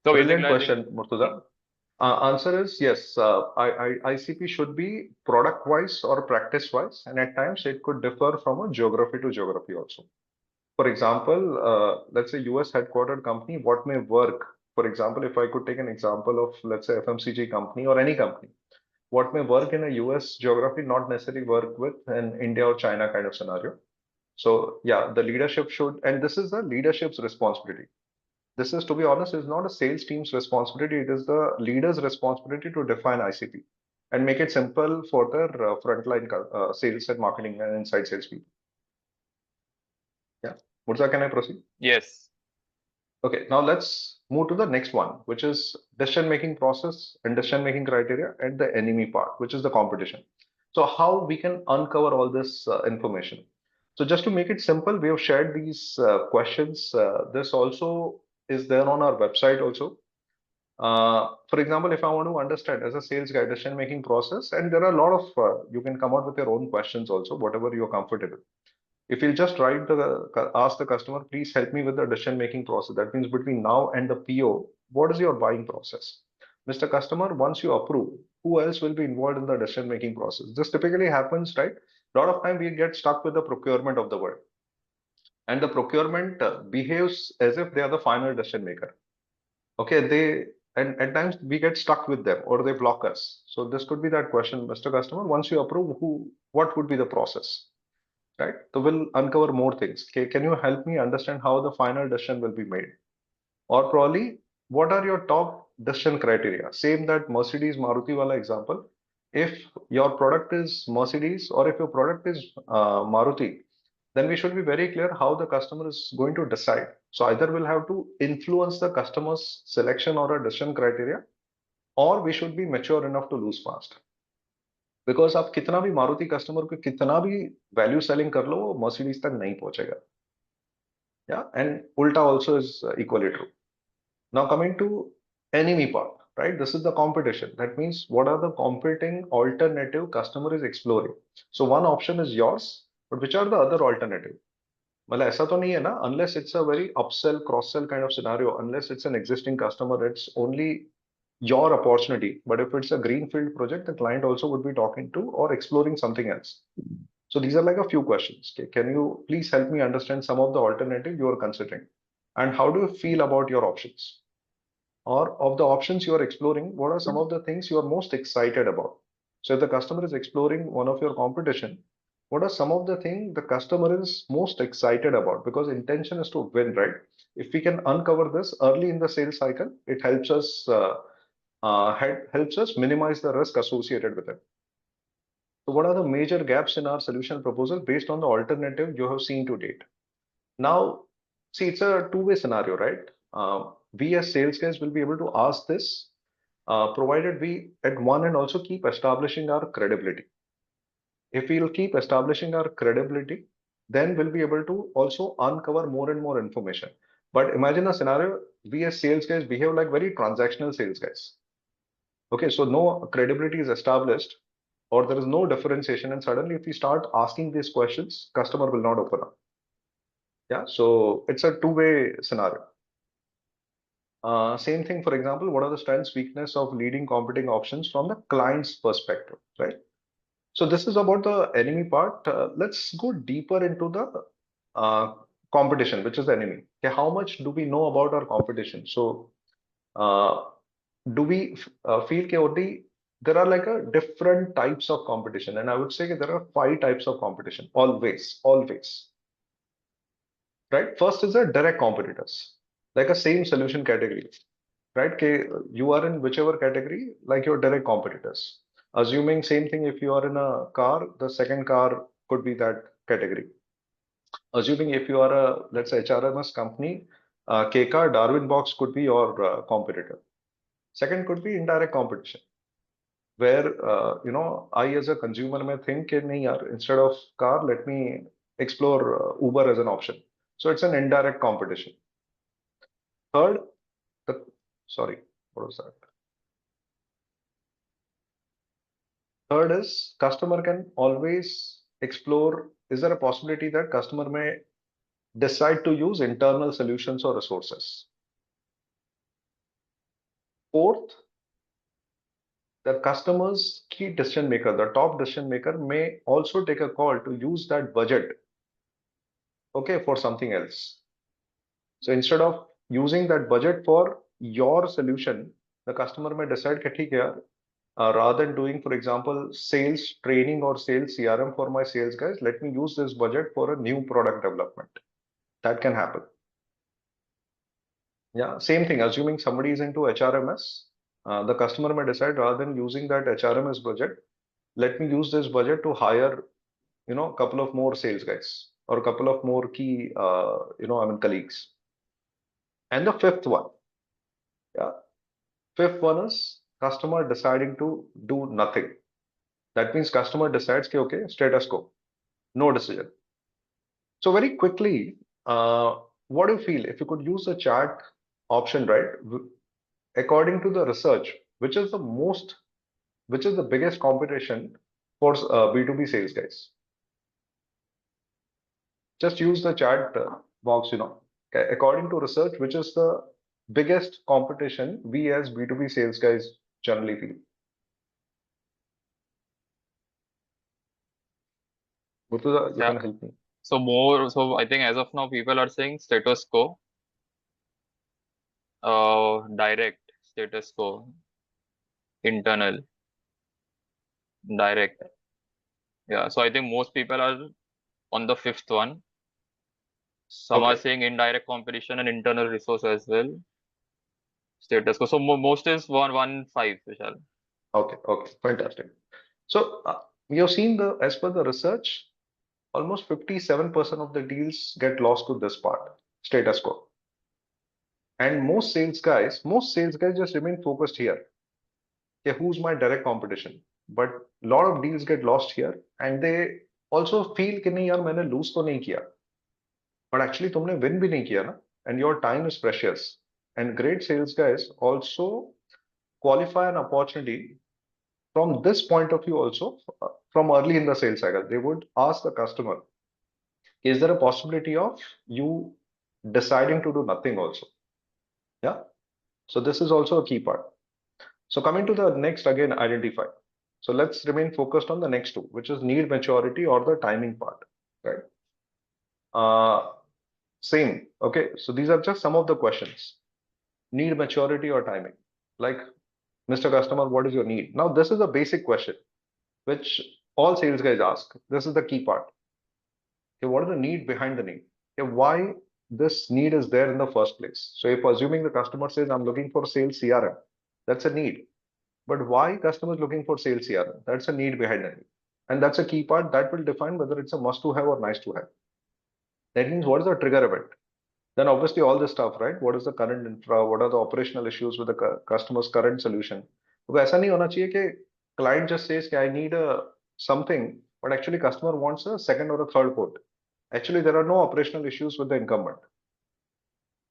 So brilliant basically, I think. question, Murtuza. Answer is yes. ICP should be product wise or practice wise, and at times it could differ from a geography to geography also. For example, let's say US headquartered company, what may work? For example, if I could take an example of, let's say, FMCG company or any company, what may work in a US geography not necessarily work with an India or China kind of scenario. So yeah, the leadership should, and this is the leadership's responsibility. This is, to be honest, is not a sales team's responsibility. It is the leader's responsibility to define ICP and make it simple for their frontline sales and marketing and inside sales people. Yeah. Murza, can I proceed? Yes. Okay, now let's move to the next one, which is decision-making process and decision-making criteria and the enemy part, which is the competition. So how we can uncover all this information. So just to make it simple, we have shared these questions. This also is there on our website also. For example, if I want to understand as a sales guy decision-making process, and there are a lot of, you can come out with your own questions also, whatever you're comfortable. If you just ask the customer, please help me with the decision making process. That means between now and the PO, what is your buying process? Mr. Customer, once you approve, who else will be involved in the decision making process? This typically happens, right? A lot of time we get stuck with the procurement of the word, and the procurement behaves as if they are the final decision maker. Okay, and at times we get stuck with them or they block us. So this could be that question, Mr. Customer. Once you approve, what would be the process? Right? So we'll uncover more things. Okay, can you help me understand how the final decision will be made? Or probably, what are your top decision criteria? Same that Mercedes Maruti wala example. If your product is Mercedes or if your product is Maruti, then we should be very clear how the customer is going to decide. So either we'll have to influence the customer's selection or a decision criteria, or we should be mature enough to lose fast. Because आप कितना भी Maruti customer को कितना भी value selling कर लो वो Mercedes तक नहीं पहुंचेगा या एंड उल्टा also is equally true now coming to enemy part, right? This is the competition. That means what are the competing alternative customer is exploring. So one option is yours, but which are the other alternative? मतलब ऐसा तो नहीं है ना, unless it's a very upsell cross sell kind of scenario, unless it's an existing customer, it's only your opportunity. But if it's a greenfield project, the client also would be talking to or exploring something else. So these are like a few questions. Okay, can you please help me understand some of the alternative you are considering? And how do you feel about your options? Or of the options you are exploring, what are some of the things you are most excited about? So if the customer is exploring one of your competition, what are some of the things the customer is most excited about? Because intention is to win, right? If we can uncover this early in the sales cycle, it helps us minimize the risk associated with it. So what are the major gaps in our solution proposal based on the alternative you have seen to date? Now, see, it's a two-way scenario, right? We as sales guys will be able to ask this, provided we at one end also keep establishing our credibility. If we'll keep establishing our credibility, then we'll be able to also uncover more and more information. But imagine a scenario, we as sales guys behave like very transactional sales guys. Okay, so no credibility is established or there is no differentiation, and suddenly if we start asking these questions, customer will not open up. Yeah, so it's a two-way scenario. Same thing, for example, what are the strengths, weakness of leading competing options from the client's perspective, right? So this is about the enemy part. Let's go deeper into the competition, which is the enemy. Okay, how much do we know about our competition? So uh, do we feel chaotic? There are like a different types of competition, and I would say there are five types of competition. Always, right? First is a direct competitors, like a same solution category, right? Okay, you are in whichever category, like your direct competitors. Assuming same thing, if you are in a car, the second car could be that category. Assuming if you are a, let's say, HRMS company, KK Darwin Box could be your competitor. Second could be indirect competition, where I as a consumer may think, कि नहीं यार, instead of car, let me explore Uber as an option. So it's an indirect competition. Third, the sorry, what was that? Third is customer can always explore. Is there a possibility that customer may decide to use internal solutions or resources? Fourth, the customer's key decision maker, the top decision maker, may also take a call to use that budget, okay, for something else. So instead of using that budget for your solution, the customer may decide, कि ठीक है यार, rather than doing, for example, sales training or sales CRM for my sales guys, let me use this budget for a new product development. That can happen. Yeah, same thing. Assuming somebody is into HRMS, the customer may decide rather than using that HRMS budget, let me use this budget to hire, a couple of more sales guys or a couple of more key, colleagues. And the fifth one, yeah, fifth one is customer deciding to do nothing. That means customer decides, okay, status quo, no decision. So very quickly, what do you feel if you could use the chat option, right? According to the research, which is the biggest competition for B2B sales guys? Just use the chat box. Okay, according to research, which is the biggest competition we as B2B sales guys generally feel? Murtuza, you Yeah. can help me. So I think as of now, people are saying status quo, direct, status quo, internal, direct. Yeah. So I think most people are on the fifth one. Some are Okay, saying indirect competition and internal resource as well. Status quo. So most is 115, Vishal. okay, fantastic. So you've seen as per the research, almost 57% of the deals get lost to this part, status quo. And most sales guys just remain focused here. Okay, who's my direct competition? But a lot of deals get lost here, and they also feel कि नहीं यार मैंने lose तो नहीं किया, but actually तुमने win भी नहीं किया ना, and your time is precious. And great sales guys also qualify an opportunity from this point of view also, from early in the sales cycle. They would ask the customer, is there a possibility of you deciding to do nothing also? Yeah. So this is also a key part. So coming to the next, again, identify. So let's remain focused on the next two, which is need maturity or the timing part, right? Uh, Same. Okay. So these are just some of the questions. Need maturity or timing. Like, Mr. Customer, what is your need? Now, this is a basic question which all sales guys ask. This is the key part. Okay, what is the need behind the need? Okay, why this need is there in the first place? So if assuming the customer says, I'm looking for sales CRM, that's a need. But why customer is looking for sales CRM? That's a need behind the need. And that's a key part that will define whether it's a must to have or nice to have. That means what is the trigger event? Then obviously all this stuff, right? What is the current infra? What are the operational issues with the customer's current solution? तो ऐसा नहीं होना चाहिए कि client just says कि I need a something, but actually customer wants a second or a third quote. Actually, there are no operational issues with the incumbent.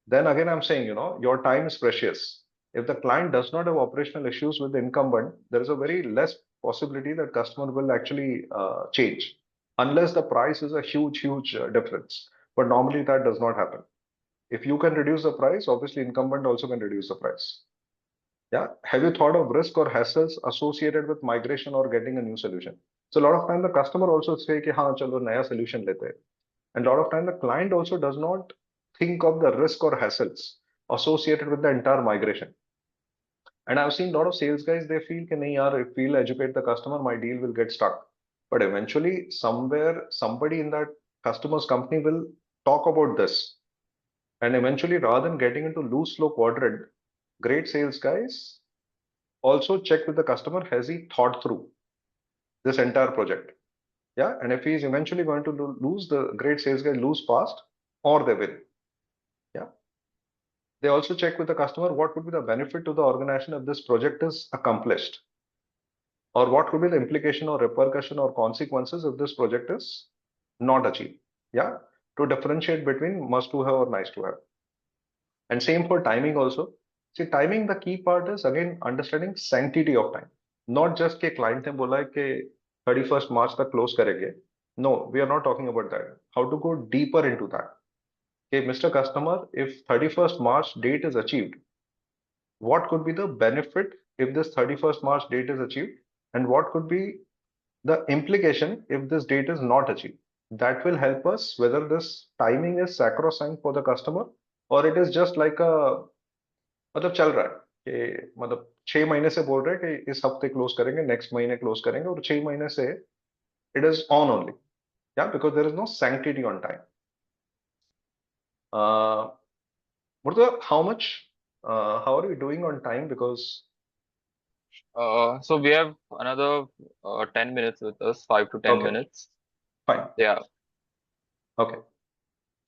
Then again, I'm saying, your time is precious. If the client does not have operational issues with the incumbent, there is a very less possibility that customer will actually change, unless the price is a huge difference. But normally that does not happen. If you can reduce the price, obviously incumbent also can reduce the price. Yeah. Have you thought of risk or hassles associated with migration or getting a new solution? So a lot of time the customer also say, कि हाँ चलो नया solution लेते हैं. And a lot of time the client also does not think of the risk or hassles associated with the entire migration. And I've seen a lot of sales guys, they feel कि नहीं यार, if we'll educate the customer, my deal will get stuck. But eventually, somewhere, somebody in that customer's company will talk about this. And eventually, rather than getting into lose slow quadrant, great sales guys also check with the customer, has he thought through this entire project? Yeah. And if he's eventually going to lose, the great sales guy lose fast or they win. Yeah. They also check with the customer what would be the benefit to the organization if this project is accomplished, or what could be the implication or repercussion or consequences if this project is not achieved. Yeah, to differentiate between must to have or nice to have. And same for timing also. See, timing, the key part is again understanding sanctity of time. Not just के client ने बोला है कि 31st March तक close करेंगे. No, we are not talking about that. How to go deeper into that. Okay, Mr. Customer, if 31st March date is achieved, what could be the benefit if this 31st March date is achieved, and what could be the implication if this date is not achieved? That will help us whether this timing is sacrosanct for the customer or it is just like a मतलब चल रहा है कि मतलब 6 महीने से बोल रहे हैं कि इस हफ्ते क्लोज करेंगे, नेक्स्ट महीने क्लोज करेंगे, और 6 महीने से it is on only. Yeah, because there is no sanctity on time. uh Murtha, how are we doing on time? Because So we have another 10 minutes with us, 5 to 10 okay, minutes. fine. Yeah. Okay.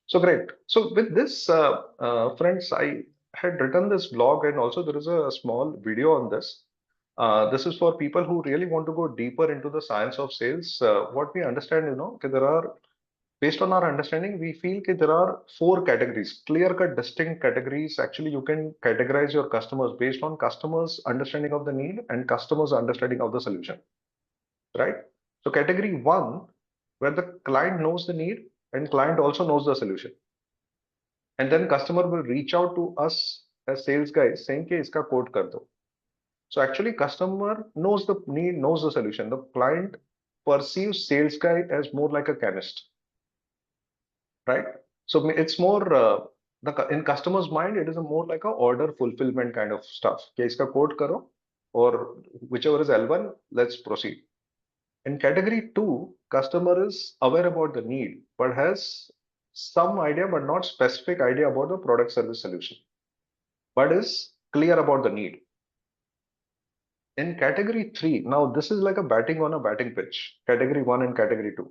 So great. So with this, friends, I had written this blog, and also there is a small video on this. This is for people who really want to go deeper into the science of sales. What we understand, that there are, based on our understanding, we feel that there are four categories, clear-cut, distinct categories. Actually, you can categorize your customers based on customers' understanding of the need and customers' understanding of the solution, right? So category one, where the client knows the need and client also knows the solution, and then customer will reach out to us as sales guys saying कि इसका quote कर दो. So actually customer knows the need, knows the solution. The client perceives sales guy as more like a chemist, right? So it's more in customer's mind, it is a more like a order fulfillment kind of stuff. कि इसका quote करो, or whichever is L1, let's proceed. In category two, customer is aware about the need but has some idea but not specific idea about the product service solution, but is clear about the need. In category three, now this is like a batting on a batting pitch, category one and category two.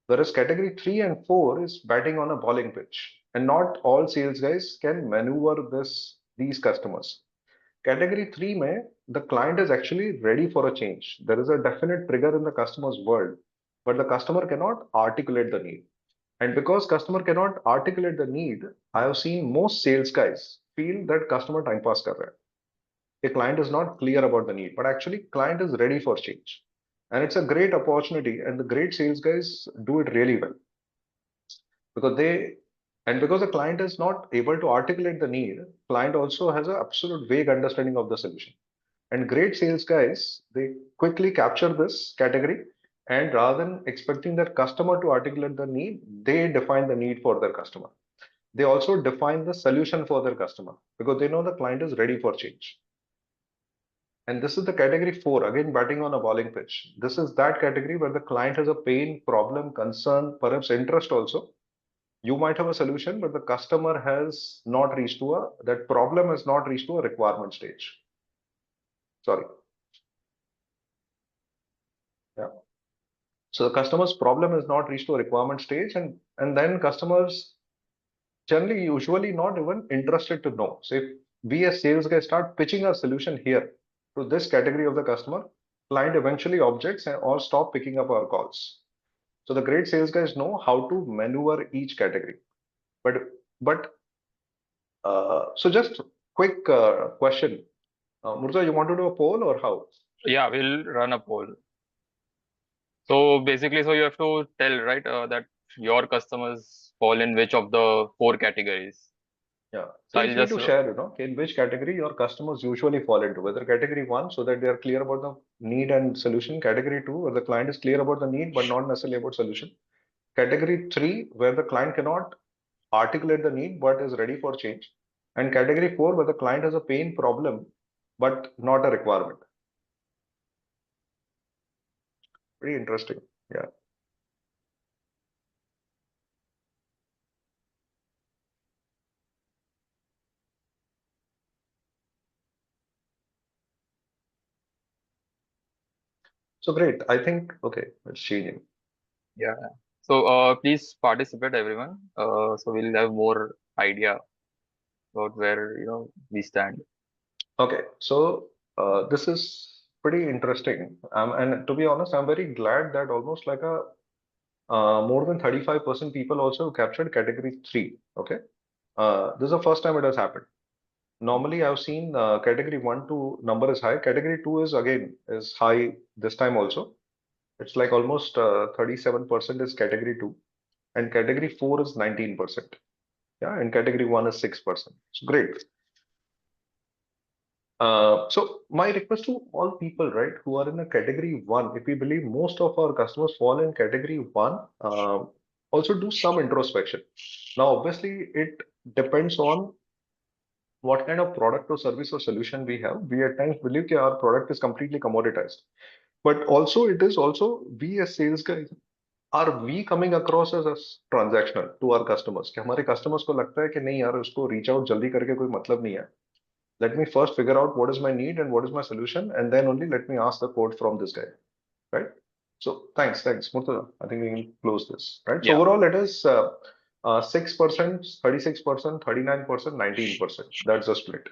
Whereas category three and four is batting on a bowling pitch. And not all sales guys can maneuver these customers. Category three, mein, the client is actually ready for a change. There is a definite trigger in the customer's world, but the customer cannot articulate the need. And because customer cannot articulate the need, I have seen most sales guys feel that customer time pass kar raha hai. A client is not clear about the need, but actually client is ready for change. And it's a great opportunity, and the great sales guys do it really well because because the client is not able to articulate the need, client also has an absolute vague understanding of the solution. And great sales guys, they quickly capture this category, and rather than expecting their customer to articulate the need, they define the need for their customer. They also define the solution for their customer because they know the client is ready for change. And this is the category four, again, batting on a bowling pitch. This is that category where the client has a pain, problem, concern, perhaps interest also. You might have a solution, but the customer has not reached to that problem has not reached to a requirement stage. Sorry. Yeah. So the customer's problem has not reached to a requirement stage, and then customers generally usually not even interested to know. So if we as sales guys start pitching our solution here to this category of the customer, client eventually objects or stop picking up our calls. So the great sales guys know how to maneuver each category. But so just quick question. Murza, you want to do a poll or how? Yeah, we'll run a poll. So basically, so you have to tell, right, that your customers fall in which of the four categories. Yeah. So Feel I'll free just, to share, in which category your customers usually fall into, whether category one, so that they are clear about the need and solution. Category two, where the client is clear about the need, but not necessarily about solution. Category three, where the client cannot articulate the need, but is ready for change. And category four, where the client has a pain problem, but not a requirement. Pretty interesting. Yeah. So great. I think, okay, it's changing. yeah. So please participate, everyone. So we'll have more idea about where, we stand. Okay. So this is pretty interesting. And to be honest, I'm very glad that almost like a more than 35% people also captured category three. Okay. This is the first time it has happened. Normally, I've seen category one to number is high. Category two is again is high this time also. It's like almost 37% is category two, and category four is 19%. Yeah, and category one is 6%. So great. So my request to all people, right, who are in a category one, if we believe most of our customers fall in category one, also do some introspection. Now, obviously, it depends on what kind of product or service or solution we have. We at times believe that our product is completely commoditized, but also it is also we as sales guys are we coming across as transactional to our customers कि हमारे customers को लगता है कि नहीं यार उसको reach out जल्दी करके कोई मतलब नहीं है. Let me first figure out what is my need and what is my solution, and then only let me ask the quote from this guy, right? So thanks, Murtaza. I think we can close this, right? So Yeah. overall, it is 6%, 36%, 39%, 19%. That's the split.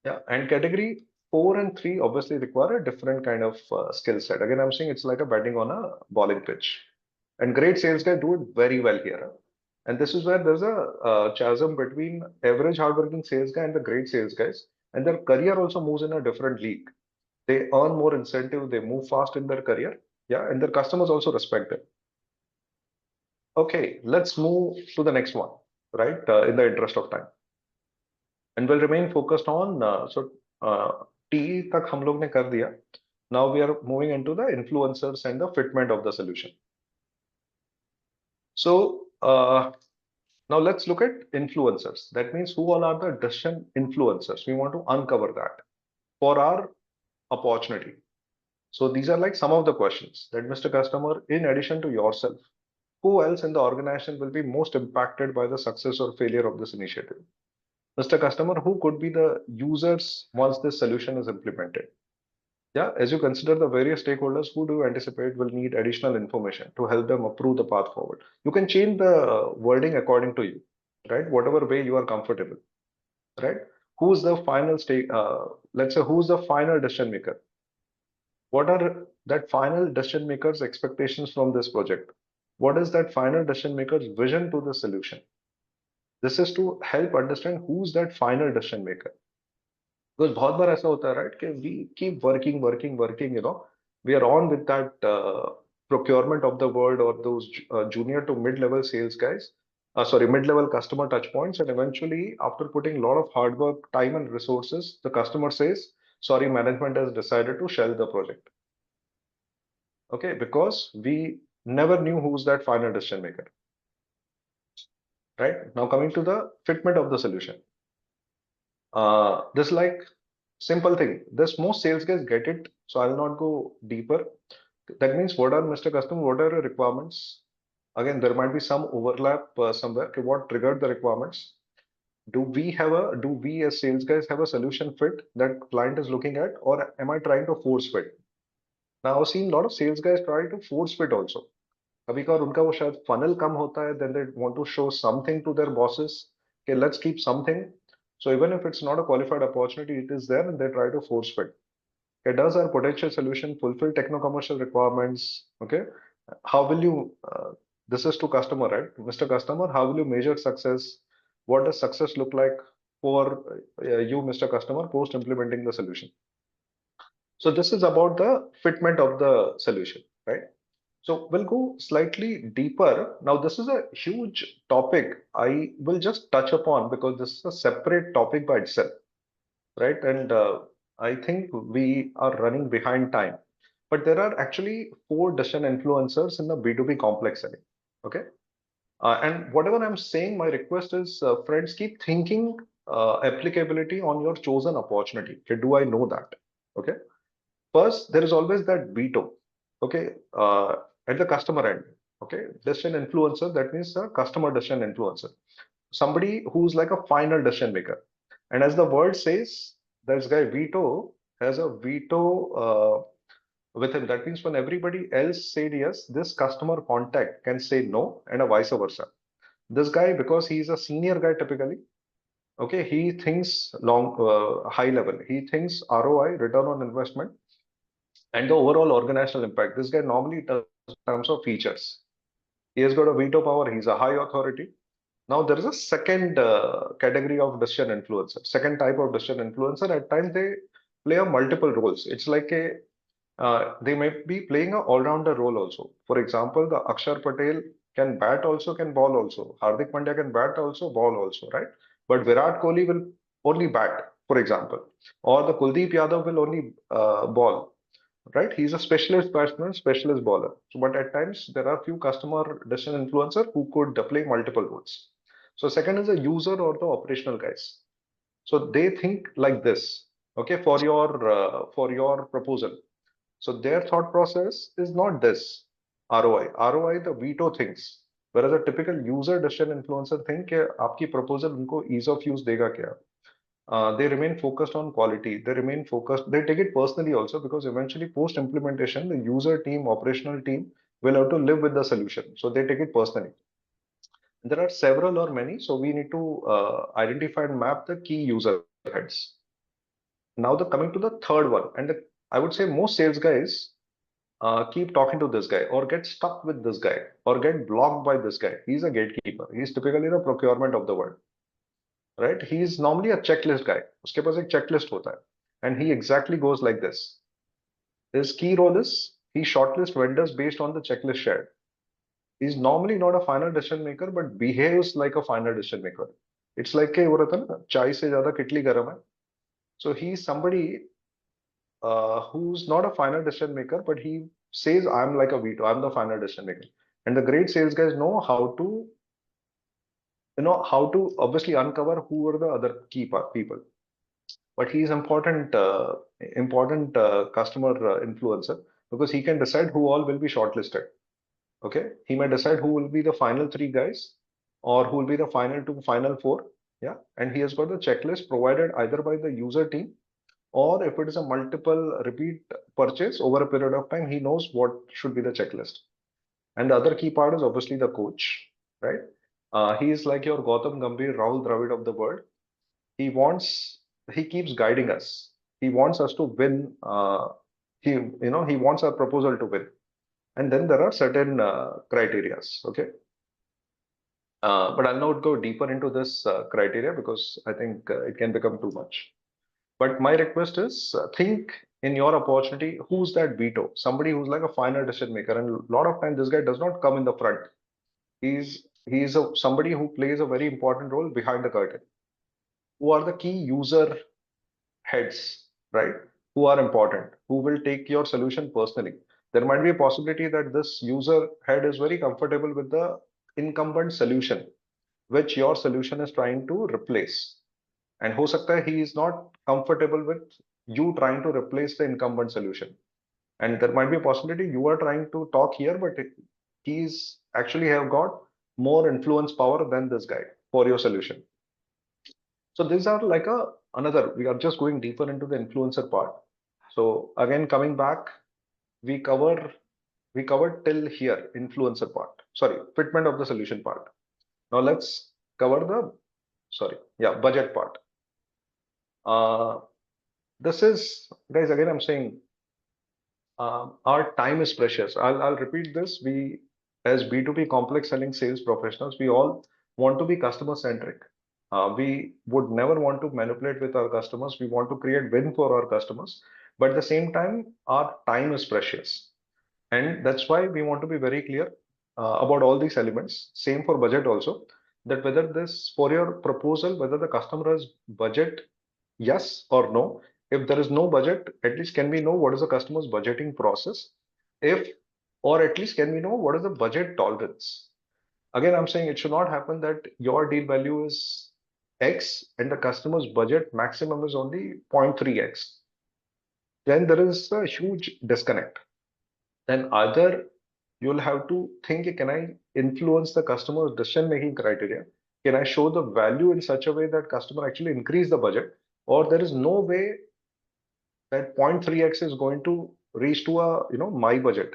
Yeah, and category four and three obviously require a different kind of skill set. Again, I'm saying it's like a betting on a bowling pitch. And great sales guys do it very well here. Huh? And this is where there's a chasm between average hardworking sales guy and the great sales guys. And their career also moves in a different league. They earn more incentive, they move fast in their career. Yeah, and their customers also respect them. Okay, let's move to the next one, right? In the interest of time. And we'll remain focused on TE तक हम लोग ने कर दिया. Now we are moving into the influencers and the fitment of the solution. So now let's look at influencers. That means who all are the decision influencers? We want to uncover that for our opportunity. So these are like some of the questions that Mr. Customer, in addition to yourself, who else in the organization will be most impacted by the success or failure of this initiative? Mr. Customer, who could be the users once this solution is implemented? Yeah, as you consider the various stakeholders, who do you anticipate will need additional information to help them approve the path forward? You can change the wording according to you, right? Whatever way you are comfortable, right? Who's the final stake? Let's say who's the final decision maker? What are that final decision maker's expectations from this project? What is that final decision maker's vision to the solution? This is to help understand who's that final decision maker. Because बहुत बार ऐसा होता है, right, कि we keep working, we are on with that procurement of the world or those junior to mid-level sales guys, mid-level customer touch points, and eventually, after putting a lot of hard work, time, and resources, the customer says, "Sorry, management has decided to shelve the project." Okay, because we never knew who's that final decision maker. Right now, coming to the fitment of the solution. This like simple thing. This most sales guys get it, so I'll not go deeper. That means what are Mr. Customer, what are your requirements? Again, there might be some overlap somewhere. Okay, what triggered the requirements? Do we as sales guys have a solution fit that client is looking at, or am I trying to force fit? Now I've seen a lot of sales guys try to force fit also. कभी कभार उनका वो शायद funnel कम होता है, then they want to show something to their bosses. Okay, let's keep something. So even if it's not a qualified opportunity, it is there and they try to force fit. Okay, does our potential solution fulfill techno-commercial requirements? Okay, how will you, this is to customer, right? Mr. Customer, how will you measure success? What does success look like for you, Mr. Customer, post implementing the solution? So this is about the fitment of the solution, right? So we'll go slightly deeper. Now, this is a huge topic. I will just touch upon because this is a separate topic by itself, right? And I think we are running behind time. But there are actually four decision influencers in the B2B complex setting. Okay. And whatever I'm saying, my request is, friends, keep thinking applicability on your chosen opportunity. Okay, do I know that? Okay. First, there is always that veto. Okay. At the customer end. Okay. Decision influencer, that means a customer decision influencer. Somebody who's like a final decision maker. And as the word says, this guy Vito has a veto with him. That means when everybody else said yes, this customer contact can say no, and a vice versa. This guy, because he's a senior guy typically, okay, he thinks high level. He thinks ROI, return on investment, and the overall organizational impact. This guy normally does in terms of features. He has got a veto power. He's a high authority. Now there is a second category of decision influencer, second type of decision influencer. At times they play a multiple roles. It's like a they may be playing a all-rounder role also. For example, the Akshar Patel can bat also, can ball also. Hardik Pandya can bat also, ball also, right? But Virat Kohli will only bat, for example, or the Kuldeep Yadav will only ball, right? He's a specialist batsman, specialist bowler. So, but at times there are few customer decision influencer who could play multiple roles. So second is the user or the operational guys. So they think like this, okay, for your proposal. So their thought process is not this ROI. ROI the veto things. Whereas a typical user decision influencer think कि आपकी proposal उनको ease of use देगा क्या? They remain focused on quality. They remain focused. They take it personally also because eventually post implementation, the user team, operational team will have to live with the solution. So they take it personally. There are several or many. So we need to identify and map the key user heads. Now the coming to the third one, and I would say most sales guys keep talking to this guy or get stuck with this guy or get blocked by this guy. He's a gatekeeper. He's typically the procurement of the world, right? He's normally a checklist guy. उसके पास एक checklist होता है. And he exactly goes like this. His key role is he shortlists vendors based on the checklist shared. He's normally not a final decision maker, but behaves like a final decision maker. It's like वो रहता है ना चाय से ज्यादा किटली गर्म है. So he's somebody who's not a final decision maker, but he says, I'm like a veto, I'm the final decision maker. And the great sales guys know how to obviously uncover who are the other key people. But he is important customer influencer because he can decide who all will be shortlisted. Okay, he may decide who will be the final three guys or who will be the final two, final four. Yeah, and he has got the checklist provided either by the user team or if it is a multiple repeat purchase over a period of time, he knows what should be the checklist. And the other key part is obviously the coach, right? He is like your Gautam Gambhir, Rahul Dravid of the world. He wants, he keeps guiding us. He wants us to win. He wants our proposal to win. And then there are certain criterias, okay? But I'll not go deeper into this criteria because I think it can become too much. But my request is think in your opportunity, who's that veto? Somebody who's like a final decision maker. And a lot of time, this guy does not come in the front. He's somebody who plays a very important role behind the curtain. Who are the key user heads, right? Who are important? Who will take your solution personally? There might be a possibility that this user head is very comfortable with the incumbent solution, which your solution is trying to replace. And हो सकता है he is not comfortable with you trying to replace the incumbent solution. And there might be a possibility you are trying to talk here, but he's actually have got more influence power than this guy for your solution. So these are like we are just going deeper into the influencer part. So again, coming back, we cover we covered till here influencer part. Sorry, fitment of the solution part. Now let's cover the budget part. Uh, This is, guys, again, I'm saying our time is precious. I'll repeat this. We, as B2B complex selling sales professionals, we all want to be customer centric. We would never want to manipulate with our customers. We want to create win for our customers. But at the same time, our time is precious. And that's why we want to be very clear about all these elements. Same for budget also, that whether this, for your proposal, whether the customer has budget, yes or no. If there is no budget, at least can we know what is the customer's budgeting process? If, or at least can we know what is the budget tolerance? Again, I'm saying it should not happen that your deal value is X and the customer's budget maximum is only 0.3x. Then there is a huge disconnect. Then either you'll have to think, can I influence the customer's decision making criteria? Can I show the value in such a way that customer actually increase the budget? Or there is no way that 0.3x is going to reach to a my budget.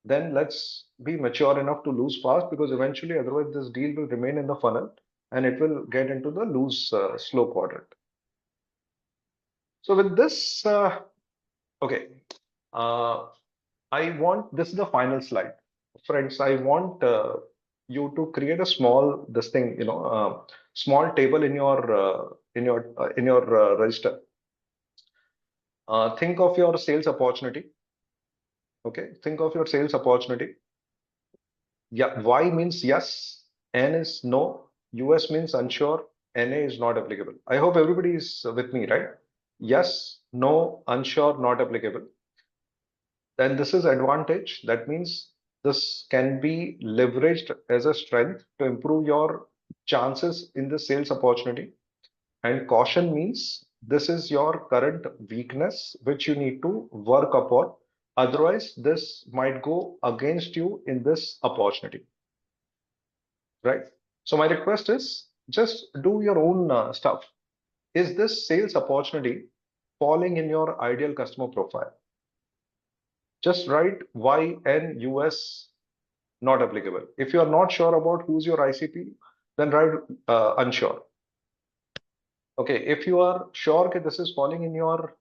Then let's be mature enough to lose fast, because eventually otherwise this deal will remain in the funnel and it will get into the lose slow quadrant. So with this, okay, uh, I want, this is the final slide. Friends, I want you to create a small, this thing, small table in your register. Think of your sales opportunity. Okay, think of your sales opportunity. Yeah, Y means yes, N is no, US means unsure, NA is not applicable. I hope everybody is with me, right? Yes, no, unsure, not applicable. Then this is advantage. That means this can be leveraged as a strength to improve your chances in the sales opportunity. And caution means this is your current weakness, which you need to work upon. Otherwise, this might go against you in this opportunity, right? So my request is just do your own stuff. Is this sales opportunity falling in your ideal customer profile? Just write YNUS not applicable. If you are not sure about who's your ICP, then write unsure. Okay, if you are sure that this is falling in your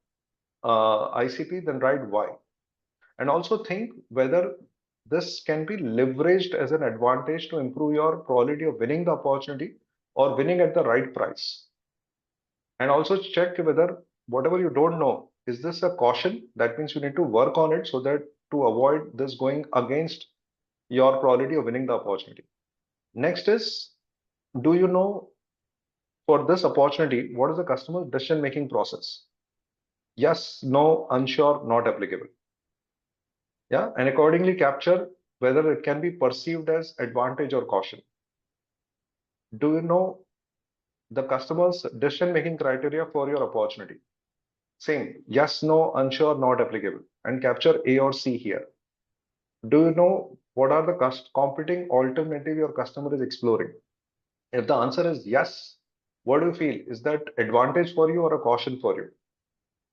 ICP, then write Y. And also think whether this can be leveraged as an advantage to improve your probability of winning the opportunity or winning at the right price. And also check whether whatever you don't know, is this a caution? That means you need to work on it so that to avoid this going against your probability of winning the opportunity. Next is, do you know for this opportunity, what is the customer's decision making process? Yes, no, unsure, not applicable. Yeah, and accordingly capture whether it can be perceived as advantage or caution. Do you know the customer's decision making criteria for your opportunity? Same, yes, no, unsure, not applicable, and capture A or C here. Do you know what are the competing alternative your customer is exploring? If the answer is yes, what do you feel? Is that advantage for you or a caution for you?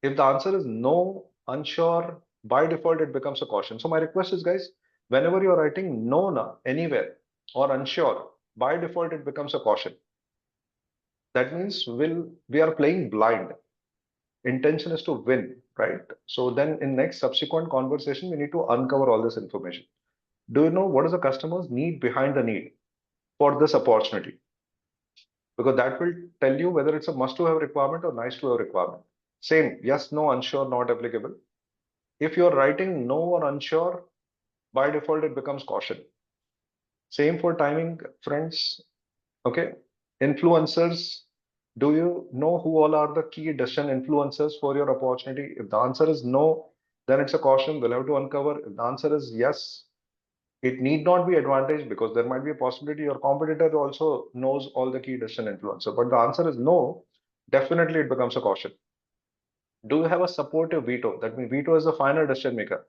If the answer is no, unsure, by default, it becomes a caution. So my request is, guys, whenever you're writing no na, anywhere or unsure, by default, it becomes a caution. That means we are playing blind. Intention is to win, right? So then in next subsequent conversation, we need to uncover all this information. Do you know what is the customer's need behind the need for this opportunity? Because that will tell you whether it's a must to have requirement or nice to have requirement. Same, yes, no, unsure, not applicable. If you're writing no or unsure, by default, it becomes caution. Same for timing, friends. Okay. Influencers. Do you know who all are the key decision influencers for your opportunity? If the answer is no, then it's a caution. We'll have to uncover. If the answer is yes, it need not be advantage, because there might be a possibility your competitor also knows all the key decision influencer. But the answer is no, definitely it becomes a caution. Do you have a supportive veto? That means veto is the final decision maker.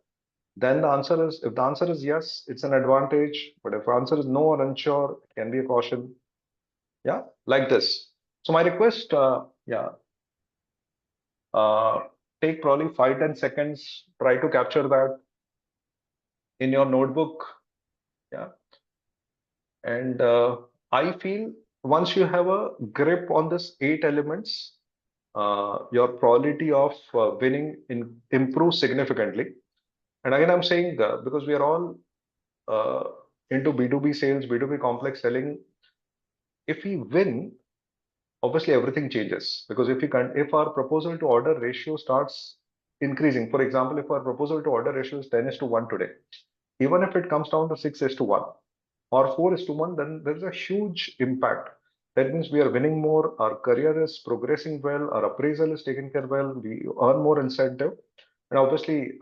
Then the answer is, if the answer is yes, it's an advantage. But if the answer is no or unsure, it can be a caution. Yeah, like this. So my request, yeah, uh, take probably 5-10 seconds, try to capture that in your notebook. Yeah. And I feel once you have a grip on this 8 elements, your probability of winning improves significantly. And again, I'm saying because we are all uh, into B2B sales, B2B complex selling, if we win, obviously everything changes. Because if our proposal to order ratio starts increasing, for example, if our proposal to order ratio is 10 is to 1 today, even if it comes down to 6 is to 1 or 4 is to 1, then there's a huge impact. That means we are winning more, our career is progressing well, our appraisal is taken care well, we earn more incentive, and obviously,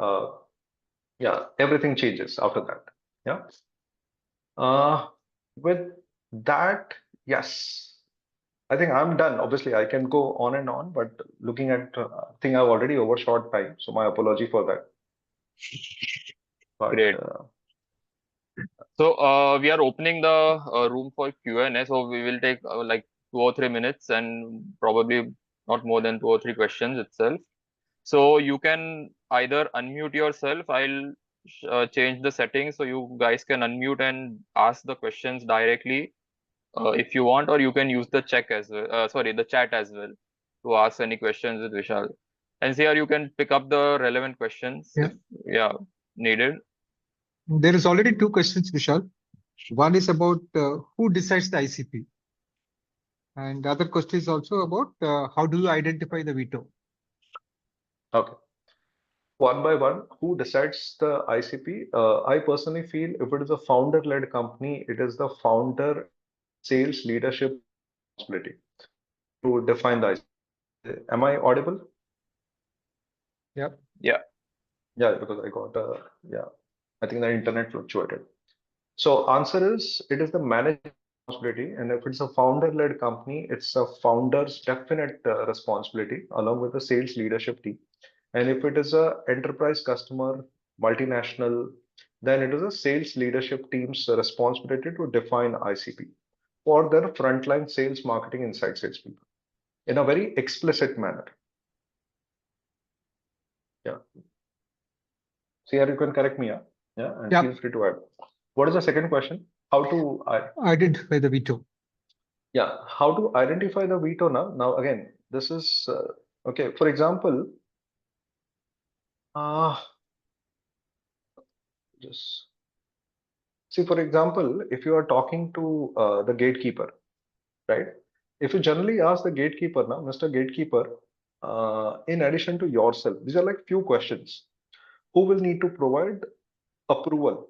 yeah, everything changes after that. Yeah. Uh, with that, yes, I think I'm done. Obviously, I can go on and on, but looking at, I think I've already overshot time, so my apology for that. But Great. So we are opening the room for Q&A. So we will take like 2 or 3 minutes and probably not more than 2 or 3 questions itself. So you can either unmute yourself. I'll change the settings so you guys can unmute and ask the questions directly if you want, or you can use the check as well. Sorry, the chat as well to ask any questions with Vishal. And here you can pick up the relevant questions Yeah. if needed. There is already two questions, Vishal. One is about who decides the ICP, and the other question is also about how do you identify the veto. okay, one by one, who decides the ICP? I personally feel if it is a founder-led company, it is the founder sales leadership responsibility to define the ICP. Am I audible? Yep. Yeah. Yeah, because I got yeah, I think the internet fluctuated. So answer is it is the manager's responsibility, and if it's a founder-led company, it's a founder's definite responsibility along with the sales leadership team. And if it is a enterprise customer, multinational, then it is a sales leadership team's responsibility to define ICP for their frontline sales, marketing, inside salespeople in a very explicit manner. Yeah. So here you can correct me, yeah, yeah, and feel Yep. free to add. What is the second question? How to Identify the veto. Yeah, how to identify the veto now? Now again, this is okay. For example, uh, just see. For example, if you are talking to the gatekeeper, right? If you generally ask the gatekeeper now, Mr. Gatekeeper, in addition to yourself, these are like few questions. Who will need to provide approval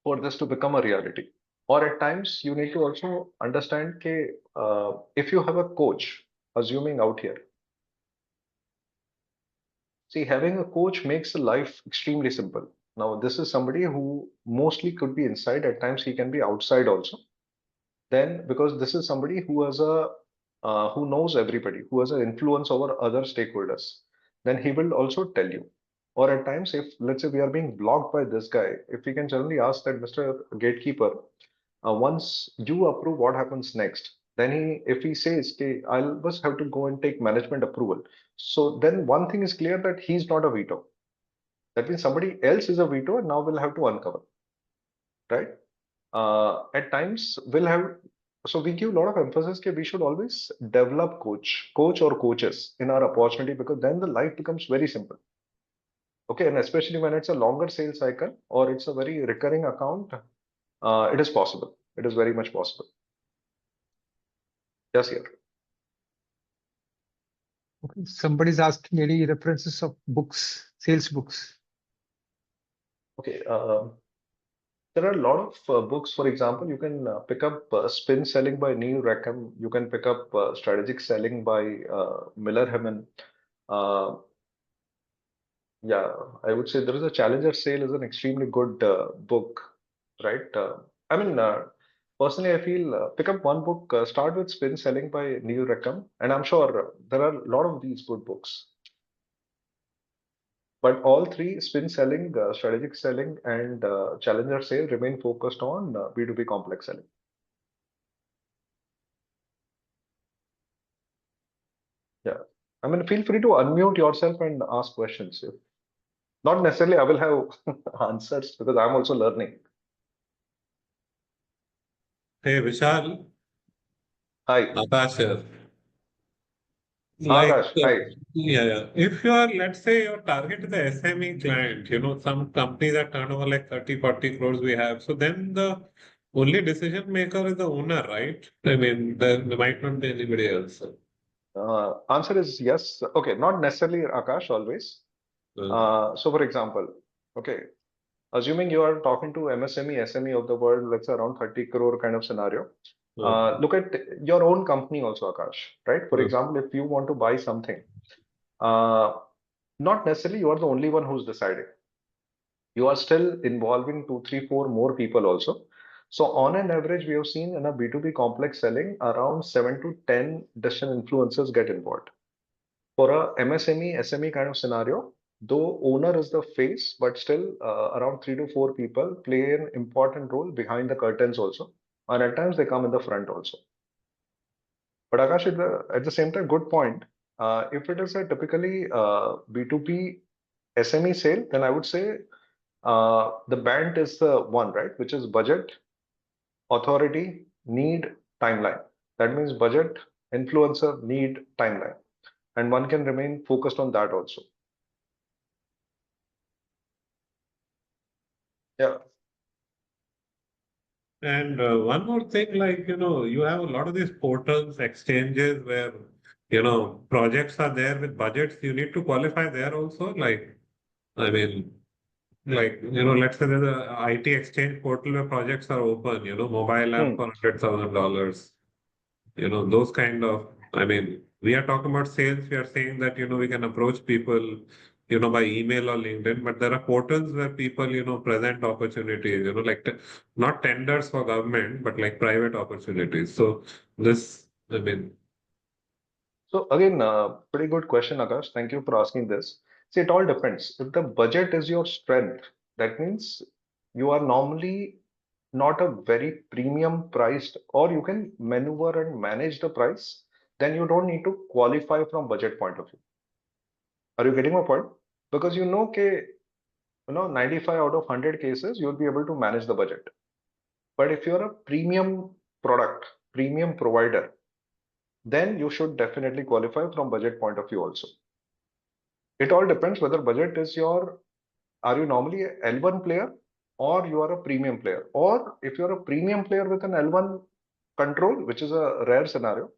for this to become a reality? Or at times, you need to also understand, okay, if you have a coach, assuming out here. See, having a coach makes the life extremely simple. Now, this is somebody who mostly could be inside, at times he can be outside also. Then, because this is somebody who has a who knows everybody, who has an influence over other stakeholders, then he will also tell you. Or at times, if let's say we are being blocked by this guy, if we can generally ask that Mr. Gatekeeper, once you approve, what happens next? Then if he says, okay, I'll just have to go and take management approval. So then one thing is clear that he's not a veto. That means somebody else is a veto, and now we'll have to uncover, right? At times we'll have, so we give a lot of emphasis that we should always develop coach or coaches in our opportunity because then the life becomes very simple. Okay, and especially when it's a longer sales cycle or it's a very recurring account, it is possible. It is very much possible. Yes, here. Okay. Somebody's asking any references of books, sales books. Okay, there are a lot of books. For example, you can pick up Spin Selling by Neil Rackham. You can pick up Strategic Selling by Miller Hemmon. Uh, yeah, I would say there is a Challenger Sale is an extremely good book, right? I mean, personally, I feel pick up one book, start with Spin Selling by Neil Rackham, and I'm sure there are a lot of these good books. But all three, Spin Selling, Strategic Selling, and Challenger Sale, remain focused on B2B complex selling. Yeah. I mean, feel free to unmute yourself and ask questions. If not necessarily, I will have answers because I'm also learning. Hey Vishal, Hi. Akash here. Like, Akash, hi. yeah. If you are, let's say your target is the SME client, some companies that turn over like 30, 40 crores we have. So then the only decision maker is the owner, right? I mean, there might not be anybody else. Answer is yes. Okay, not necessarily Akash always. So for example, okay, assuming you are talking to MSME, SME of the world, let's say around 30 crore kind of scenario. Look at your own company also, Akash, right? For example, if you want to buy something, uh, not necessarily you are the only one who's deciding. You are still involving two, three, four more people also. So on an average, we have seen in a B2B complex selling around 7 to 10 decision influencers get involved. For a MSME, SME kind of scenario, though owner is the face, but still around 3 to 4 people play an important role behind the curtains also. And at times they come in the front also. But Akash, at the same time, good point. If it is a typically B2B SME sale, then I would say the band is the one, right? Which is budget, authority, need, timeline. That means budget, influencer, need, timeline. And one can remain focused on that also. Yeah. And one more thing, like, you have a lot of these portals, exchanges where, projects are there with budgets. You need to qualify there also. Like, I mean, let's say there's a IT exchange portal where projects are open, mobile app Hmm. for $100,000. Those kind of, I mean, we are talking about sales. We are saying that, we can approach people, by email or LinkedIn, but there are portals where people, present opportunities, like not tenders for government, but like private opportunities. So this, I mean, So again, pretty good question, Akash. Thank you for asking this. See, it all depends. If the budget is your strength, that means you are normally not a very premium priced, or you can maneuver and manage the price, then you don't need to qualify from budget point of view. Are you getting my point? Because okay, 95 out of 100 cases, you'll be able to manage the budget. But if you're a premium product, premium provider, then you should definitely qualify from budget point of view also. It all depends whether budget is are you normally a L1 player or you are a premium player? Or if you're a premium player with an L1 control, which is a rare scenario,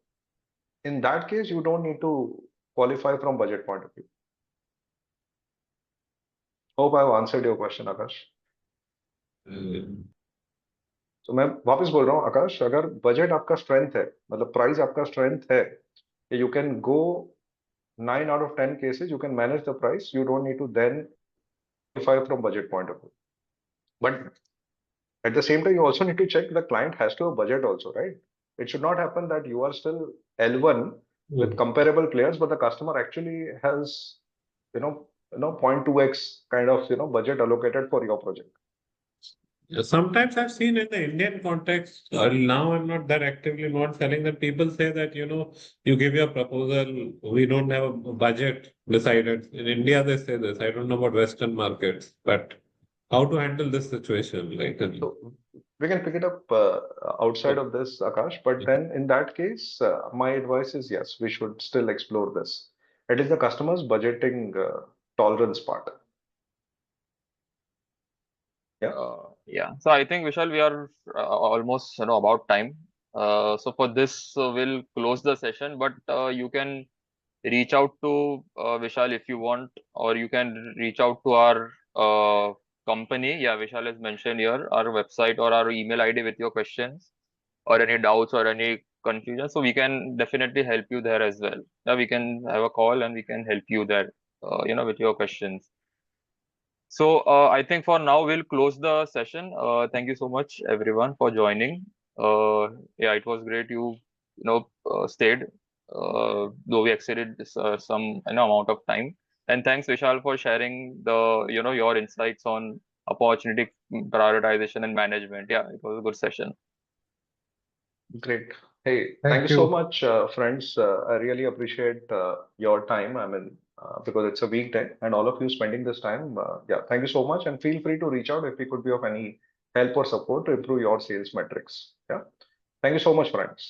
in that case, you don't need to qualify from budget point of view. Hope I've answered your question, Akash. तो मैं वापस बोल रहा हूँ आकाश, अगर budget आपका strength है, मतलब प्राइस आपका स्ट्रेंथ है, you can go 9 out of 10 cases, you can manage the price. You don't need to then qualify from budget point of view. But at the same time, you also need to check the client has to have budget also, right? It should not happen that you are still L1 with comparable players, but the customer actually has, 0.2x kind of, budget allocated for your project. sometimes I've seen in the Indian context, now I'm not that actively not selling that people say that, you give your proposal, we don't have a budget decided. In India, they say this. I don't know about Western markets, but how to handle this situation? Like, So we can pick it up outside of this, Akash, but then in that case, my advice is yes, we should still explore this. It is the customer's budgeting tolerance part. Yeah. Yeah. So I think Vishal, we are almost about time. So for this, we'll close the session. But you can reach out to Vishal if you want, or you can reach out to our company. Yeah, Vishal has mentioned here our website or our email ID with your questions or any doubts or any confusion. So we can definitely help you there as well. Yeah, we can have a call and we can help you there. With your questions. So I think for now we'll close the session. Thank you so much everyone for joining. Yeah, it was great stayed, though we exceeded some amount of time. And thanks Vishal for sharing the your insights on opportunity prioritization and management. Yeah, it was a good session. Great. Hey, thank Thank you so you. much, friends. I really appreciate your time. I mean, because it's a weekday and all of you spending this time. Yeah, thank you so much. And feel free to reach out if we could be of any help or support to improve your sales metrics. Yeah. Thank you so much, friends.